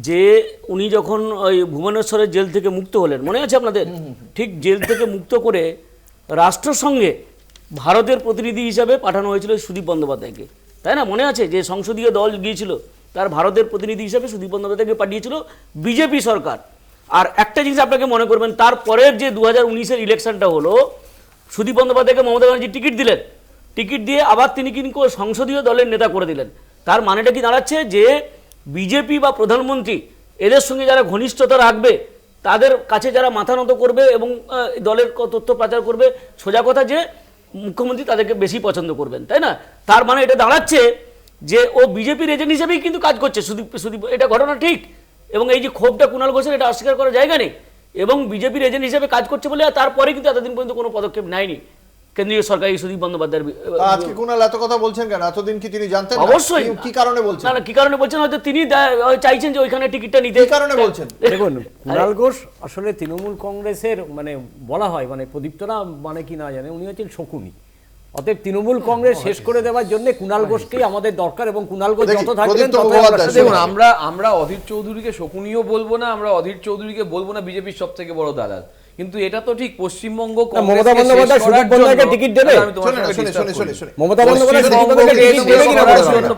D: যে উনি যখন ওই ভুবনেশ্বরের জেল থেকে মুক্ত হলেন, মনে আছে আপনাদের, ঠিক জেল থেকে মুক্ত করে রাষ্ট্রসংঘে ভারতের প্রতিনিধি হিসাবে পাঠানো হয়েছিল সুদীপ বন্দ্যোপাধ্যায়কে, তাই না? মনে আছে যে সংসদীয় দল গিয়েছিল, তার ভারতের প্রতিনিধি হিসাবে সুদীপ বন্দ্যোপাধ্যায়কে পাঠিয়েছিল বিজেপি সরকার। আর একটা জিনিস আপনাকে মনে করবেন, তারপরের যে 2019-এর ইলেকশনটা হলো, সুদীপ বন্দ্যোপাধ্যায়কে মমতা ব্যানার্জি টিকিট দিলেন, টিকিট দিয়ে আবার তিনি কিন্তু সংসদীয় দলের নেতা করে দিলেন। তার মানেটা কি দাঁড়াচ্ছে যে বিজেপি বা প্রধানমন্ত্রী এদের সঙ্গে যারা ঘনিষ্ঠতা রাখবে, তাদের কাছে যারা মাথা নত করবে এবং দলের তথ্য প্রচার করবে, সোজা কথা যে মুখ্যমন্ত্রী তাদেরকে বেশি পছন্দ করবেন, তাই না? তার মানে এটা দাঁড়াচ্ছে যে ও বিজেপির এজেন্ট হিসেবেই কিন্তু কাজ করছে সুদীপ, এটা ঘটনা ঠিক। এবং এই যে ক্ষোভটা কুণাল ঘোষের, এটা অস্বীকার করার জায়গা নেই। এবং বিজেপির এজেন্ট হিসেবে কাজ করছে বলে তারপরে কিন্তু এতদিন পর্যন্ত কোনো পদক্ষেপ নেয়নি কেন্দ্রীয় সরকার এই সুদীপ বন্দ্যোপাধ্যায়ের।
A: আজকে কুণাল এত কথা বলছেন কেন? এতদিন কি তিনি জানতেন?
D: অবশ্যই।
A: কি কারণে বলছেন?
D: না, কি কারণে বলছেন, হয়তো তিনি চাইছেন যে ওইখানে টিকিটটা নিতে।
A: কি কারণে বলছেন?
E: দেখুন, কুণাল ঘোষ আসলে তৃণমূল কংগ্রেসের মানে বলা হয়, মানে প্রদীপ্তরা মানে কি না জানে, উনি হচ্ছেন শকুনি। অতএব তৃণমূল কংগ্রেস শেষ করে দেওয়ার জন্য কুণাল ঘোষকেই আমাদের দরকার, এবং কুণাল ঘোষ যত থাকবেন তত
C: দেখুন, আমরা অধীর চৌধুরীকে শকুনিও বলবো না, আমরা অধীর চৌধুরীকে বলবো না বিজেপির সব থেকে বড় দালাল। কিন্তু এটা তো ঠিক, পশ্চিমবঙ্গ
E: মমতা বন্দ্যোপাধ্যায় সুদীপ বন্দ্যোপাধ্যায়কে টিকিট দেবে? মমতা বন্দ্যোপাধ্যায়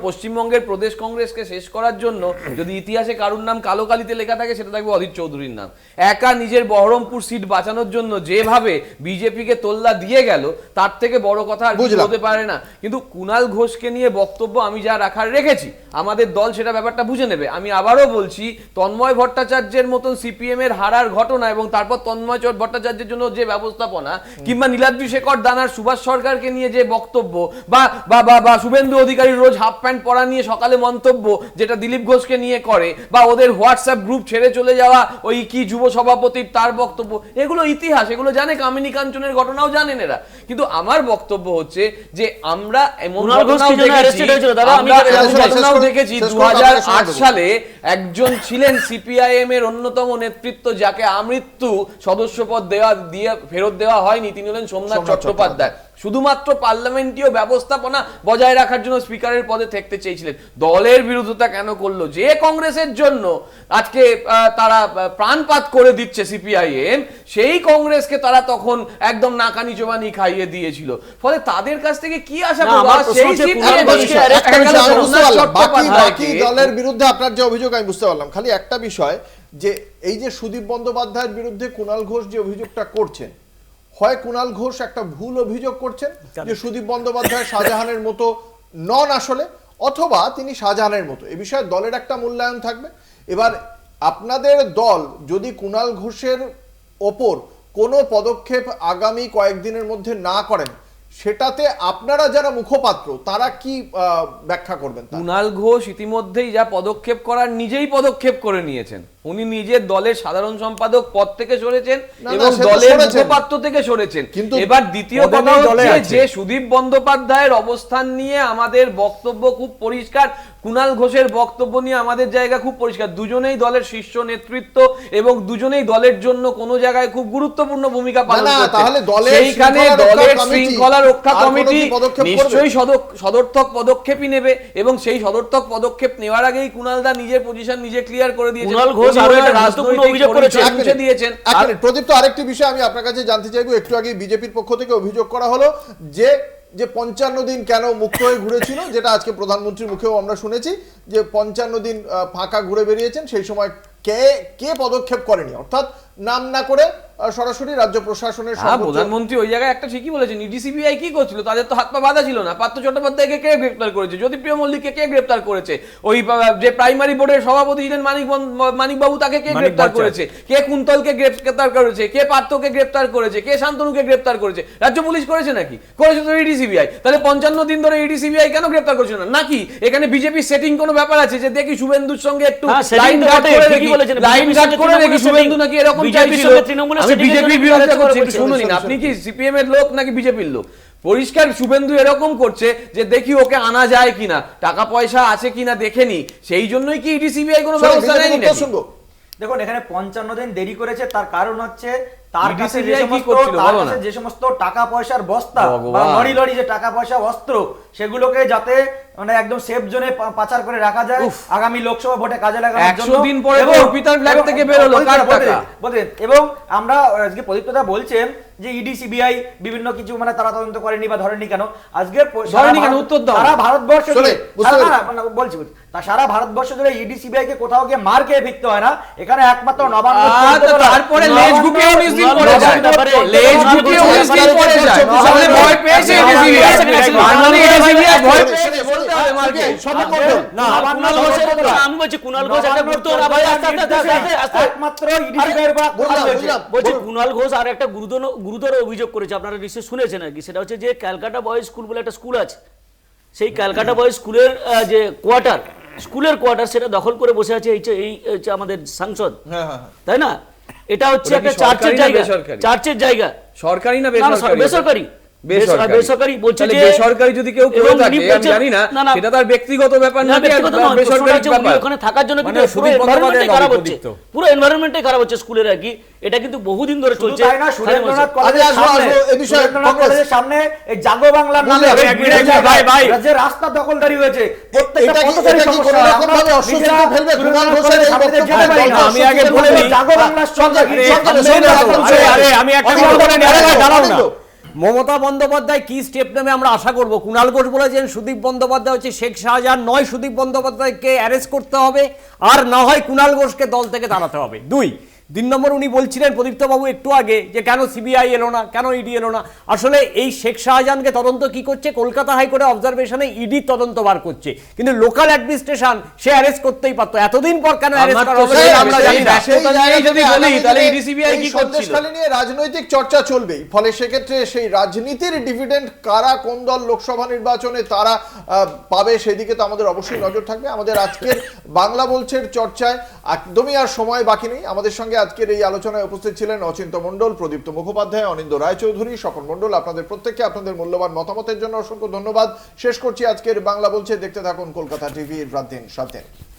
C: পশ্চিমবঙ্গের প্রদেশ কংগ্রেসকে শেষ করার জন্য যদি ইতিহাসে কারুর নাম কালো কালিতে লেখা থাকে, সেটা থাকবে অধীর চৌধুরীর নাম। একা নিজের বহরমপুর সিট বাঁচানোর জন্য যেভাবে বিজেপিকে তোল্লা দিয়ে গেল, তার থেকে বড় কথা আর কিছু হতে পারে না। কিন্তু কুণাল ঘোষকে নিয়ে বক্তব্য আমি যা রাখার রেখেছি, আমাদের দল সেটা ব্যাপারটা বুঝে নেবে। আমি আবারও বলছি, তন্ময় ভট্টাচার্যের মতন সিপিএম এর হারার ঘটনা এবং তারপর তন্ময় ভট্টাচার্যের জন্য যে ব্যবস্থাপনা, কিংবা নীলাদ্রি শেখর দানার সুভাষ সরকারকে নিয়ে যে বক্তব্য, বা শুভেন্দু অধিকারীর রোজ হাফ প্যান্ট পরা নিয়ে সকালে মন্তব্য যেটা দিলীপ ঘোষকে নিয়ে করে, বা ওদের হোয়াটসঅ্যাপ গ্রুপ ছেড়ে চলে যাওয়া ওই কি যুব সভাপতির তার বক্তব্য, এগুলো ইতিহাস, এগুলো জানে, কামিনী কাঞ্চনের ঘটনাও জানেন এরা। কিন্তু আমার বক্তব্য হচ্ছে যে আমরা এমন ঘটনাও দেখেছি 2008 সালে একজন ছিলেন সিপিআইএম এর অন্যতম নেতৃত্ব, যাকে আমৃত্যু সদস্য পদ ফেরত দেওয়া হয়নি, তিনি হলেন সোমনাথ চট্টোপাধ্যায়। শুধুমাত্র পার্লামেন্টীয় ব্যবস্থাপনা বজায় রাখার জন্য স্পিকারের পদে থাকতে চেয়েছিলেন। দলের বিরোধিতা কেন করলো? যে কংগ্রেসের জন্য আজকে তারা প্রাণপাত করে দিচ্ছে সিপিআইএম, সেই কংগ্রেসকে তারা তখন একদম নাকানি চোবানি খাইয়ে দিয়েছিল। ফলে তাদের কাছ থেকে কি আশা করব?
A: বাকি দলের বিরুদ্ধে আপনার যে অভিযোগ আমি বুঝতে পারলাম, খালি একটা বিষয়, যে এই যে সুদীপ বন্দ্যোপাধ্যায়ের বিরুদ্ধে কুণাল ঘোষ যে অভিযোগটা করছেন, হয় কুণাল ঘোষ একটা ভুল অভিযোগ করছেন যে সুদীপ বন্দ্যোপাধ্যায় শাহজাহানের মতো নন আসলে, অথবা তিনি শাহজাহানের মতো। এ বিষয়ে দলের একটা মূল্যায়ন থাকবে। এবার আপনাদের দল যদি কুণাল ঘোষের ওপর কোনো পদক্ষেপ আগামী কয়েকদিনের মধ্যে না করেন, সেটাতে আপনারা যারা মুখপাত্র তারা কি ব্যাখ্যা করবেন?
C: কুণাল ঘোষ ইতিমধ্যেই যা পদক্ষেপ করার নিজেই পদক্ষেপ করে নিয়েছেন। উনি নিজের দলের সাধারণ সম্পাদক পদ থেকে সরেছেন এবং দলের মুখপাত্র থেকে সরেছেন। কিন্তু এবার দ্বিতীয় কথা হচ্ছে যে সুদীপ বন্দ্যোপাধ্যায়ের অবস্থান নিয়ে আমাদের বক্তব্য খুব পরিষ্কার, কুণাল ঘোষের বক্তব্য নিয়ে আমাদের জায়গা খুব পরিষ্কার। দুজনেই দলের শীর্ষ নেতৃত্ব এবং দুজনেই দলের জন্য কোন জায়গায় খুব গুরুত্বপূর্ণ ভূমিকা পালন করছেন। সেইখানে দলের শৃঙ্খলা রক্ষা কমিটি নিশ্চয়ই সদর্থক পদক্ষেপই নেবে, এবং সেই সদর্থক পদক্ষেপ নেওয়ার আগেই কুণাল দা নিজের পজিশন নিজে ক্লিয়ার করে দিয়েছেন।
A: প্রদীপ, আরেকটি বিষয় আমি আপনার কাছে জানতে চাইবো। একটু আগে বিজেপির পক্ষ থেকে অভিযোগ করা হলো যে 55 দিন কেন মুক্ত হয়ে ঘুরেছিল, যেটা আজকে প্রধানমন্ত্রীর মুখেও আমরা শুনেছি যে 55 দিন ফাঁকা ঘুরে বেরিয়েছেন। সেই সময় কে পদক্ষেপ করেনি, অর্থাৎ নাম না করে সরাসরি রাজ্য প্রশাসনের।
C: প্রধানমন্ত্রী ওই জায়গায় একটা ঠিকই বলেছেন, ইডিসিবিআই কি করছিল? তাদের তো হাত পা বাঁধা ছিল না। পার্থ চট্টোপাধ্যায়কে কে গ্রেফতার করেছে? জ্যোতিপ্রিয় মল্লিককে কে গ্রেফতার করেছে? ওই যে প্রাইমারি বোর্ডের সভাপতি ছিলেন মানিকবাবু, তাকে কে গ্রেফতার করেছে? কে কুন্তলকে গ্রেফতার করেছে? কে পার্থকে গ্রেফতার করেছে? কে শান্তনুকে গ্রেফতার করেছে? রাজ্য পুলিশ করেছে নাকি? করেছে তো ইডিসিবিআই। তাহলে 55 দিন ধরে ইডিসিবিআই কেন গ্রেফতার করছে না? নাকি এখানে বিজেপি সেটিং কোনো ব্যাপার আছে যে দেখি শুভেন্দুর সঙ্গে একটু লাইন গার্ড করে দেখি, লাইন গার্ড করে দেখি শুভেন্দু নাকি এরকম চাইছিল? আমি বিজেপির বিরোধিতা করছি, একটু শুনুন। আপনি কি সিপিএম এর লোক নাকি বিজেপির লোক? পরিষ্কার শুভেন্দু এরকম করছে যে দেখি ওকে আনা যায় কিনা, টাকা পয়সা আছে কিনা দেখেনি, সেই জন্যই কি ইডিসিবিআই কোনো ব্যবস্থা নেয়নি?
F: দেখুন, এখানে 55 দিন দেরি করেছে, তার কারণ হচ্ছে তার
C: ED
F: কাছে
C: CBI কি করছিল বলো না?
F: যে সমস্ত টাকা পয়সার বস্তা বা
C: ভগবান।
F: লরি লরি যে টাকা পয়সা অস্ত্র সেগুলোকে যাতে মানে একদম সেফ জোনে পাচার করে রাখা যায় আগামী লোকসভা ভোটে কাজে লাগানোর
C: 100
F: জন্য।
C: দিন পরে তো
F: এবং-
C: অর্পিতার flag
F: এবং-
C: থেকে বেরোলো, কার
F: বলতে-
C: টাকা?
F: বলতে- এবং আমরা আজকে প্রদীপ্তদা বলছেন যে ইডি সিবিআই বিভিন্ন কিছু মানে তারা তদন্ত করেনি বা ধরেনি কেন আজকে
C: ধরেনি কেন? উত্তর দাও।
F: সারা ভারতবর্ষ
A: চলে,
F: জুড়ে
A: বুঝতে
F: না, না, না, বলছি তা সারা ভারতবর্ষ জুড়ে ইডি সিবিআই কে কোথাও গিয়ে মার খেয়ে ফিরতে হয় না, এখানে একমাত্র নবান্ন
C: তারপরে লেজ গুটিয়ে 19 দিন পরে যায়, লেজ গুটিয়ে 19 দিন পরে যায়, তাহলে ভয় পেয়েছে এডিসিবিআই, মানে এডিসিবিআই ভয় পেয়েছে বলতে হবে মার্কে।
D: না, কুণাল ঘোষের কথা আমি বলছি, কুণাল ঘোষ একটা গুরুত্ব
F: একমাত্র ইডি সিবিআই
D: বলছি কুণাল ঘোষ আর একটা গুরুতর অভিযোগ করেছে, আপনারা নিশ্চয়ই শুনেছেন আর কি, সেটা হচ্ছে যে ক্যালকাটা বয়েজ স্কুল বলে একটা স্কুল আছে, সেই ক্যালকাটা বয়েজ স্কুলের যে স্কুলের কোয়ার্টার সেটা দখল করে বসে আছে এই হচ্ছে আমাদের সাংসদ, তাই না? এটা হচ্ছে
C: ওটা কি
D: একটা চার্চের
C: সরকারি না
D: জায়গা,
C: বেসরকারি?
D: চার্চের জায়গা,
C: সরকারি না
D: না, না,
C: বেসরকারি?
D: বেসরকারি বেসরকারি বলছে
C: তাহলে
D: যে
C: বেসরকারি যদি কেউ করে
D: এবং
C: থাকে
D: উনি
C: আমি
D: বলছেন-
C: জানি না,
D: না, না,
C: সেটা তার ব্যক্তিগত ব্যাপার
D: না,
C: নাকি
D: ব্যক্তিগত নয়,
C: বেসরকারি
D: প্রশ্নটা হচ্ছে উনি
C: ব্যাপার।
D: ওখানে থাকার জন্য
C: মানে
D: কিন্তু পুরো
C: সুদীপ
D: environment-টাই
C: বন্দ্যোপাধ্যায়
D: খারাপ
C: লবি
D: হচ্ছে,
C: প্রদীপ্ত।
D: পুরো এনভায়রনমেন্টটাই খারাপ হচ্ছে স্কুলের আর কি, এটা কিন্তু বহুদিন ধরে চলছে।
F: তাই না, সুরেন্দ্রনাথ
A: আগে
F: কলেজের
A: আসবো,
F: সামনে
A: এই বিষয়ে
F: সুরেন্দ্রনাথ
A: কংগ্রেস।
F: কলেজের সামনে এই জাগো বাংলার নামে
A: বুঝলাম,
F: এই
A: এক মিনিট,
F: জায়গায় যে রাস্তা দখলদারি হয়েছে প্রত্যেকটা
A: এটা কি-
F: পথচারী
A: এটা কি
F: সমস্যা,
A: কোনো রকম
F: আমরা
A: ভাবে অস্বস্তিতে
F: নিজেরা
A: ফেলবে কুণাল
F: সুরেন্দ্রনাথ
A: ঘোষের এই
F: কলেজের সামনে দিয়ে
A: বক্তব্য?
F: যেতে পারি না।
C: আমি আগে বলে নিই।
F: জাগো বাংলার সঙ্গে
E: মমতা বন্দ্যোপাধ্যায় কি স্টেপ নেবে আমরা আশা করব। কুণাল ঘোষ বলেছেন সুদীপ বন্দ্যোপাধ্যায় হচ্ছে শেখ শাহজাহান নয়, সুদীপ বন্দ্যোপাধ্যায়কে অ্যারেস্ট করতে হবে, আর না হয় কুণাল ঘোষকে দল থেকে দাঁড়াতে হবে। 2 নম্বর উনি বলছিলেন প্রদীপ্তবাবু একটু আগে যে কেন সিবিআই এলো না, কেন ইডি এলো না। আসলে এই শেখ শাহজাহানকে তদন্ত কি করছে, কলকাতা হাইকোর্টে অবজারভেশনে ইডি তদন্ত বার করছে, কিন্তু লোকাল অ্যাডমিনিস্ট্রেশন সে অ্যারেস্ট করতেই পারতো, এতদিন পর কেন অ্যারেস্ট
C: আমার
E: করা
C: তো
E: হলো
C: সেই
E: সেটা আমরা জানি না।
C: সেই জায়গায় যদি বলি, তাহলে EDCBI কি করছিল?
A: সন্দেশখালী নিয়ে রাজনৈতিক চর্চা চলবেই, ফলে সেক্ষেত্রে সেই রাজনীতির ডিভিডেন্ড কারা কোন দল লোকসভা নির্বাচনে তারা পাবে সেদিকে তো আমাদের অবশ্যই নজর থাকবে। আমাদের আজকের বাংলা বলছের চর্চায় একদমই আর সময় বাকি নেই। আমাদের সঙ্গে আজকের এই আলোচনায় উপস্থিত ছিলেন অচিন্ত মণ্ডল, প্রদীপ্ত মুখোপাধ্যায়, অনিন্দ রায়চৌধুরী, স্বপন মণ্ডল। আপনাদের প্রত্যেককে আপনাদের মূল্যবান মতামতের জন্য অসংখ্য ধন্যবাদ। শেষ করছি আজকের বাংলা বলছে। দেখতে থাকুন কলকাতা টিভির রাত দিন 7 দিন।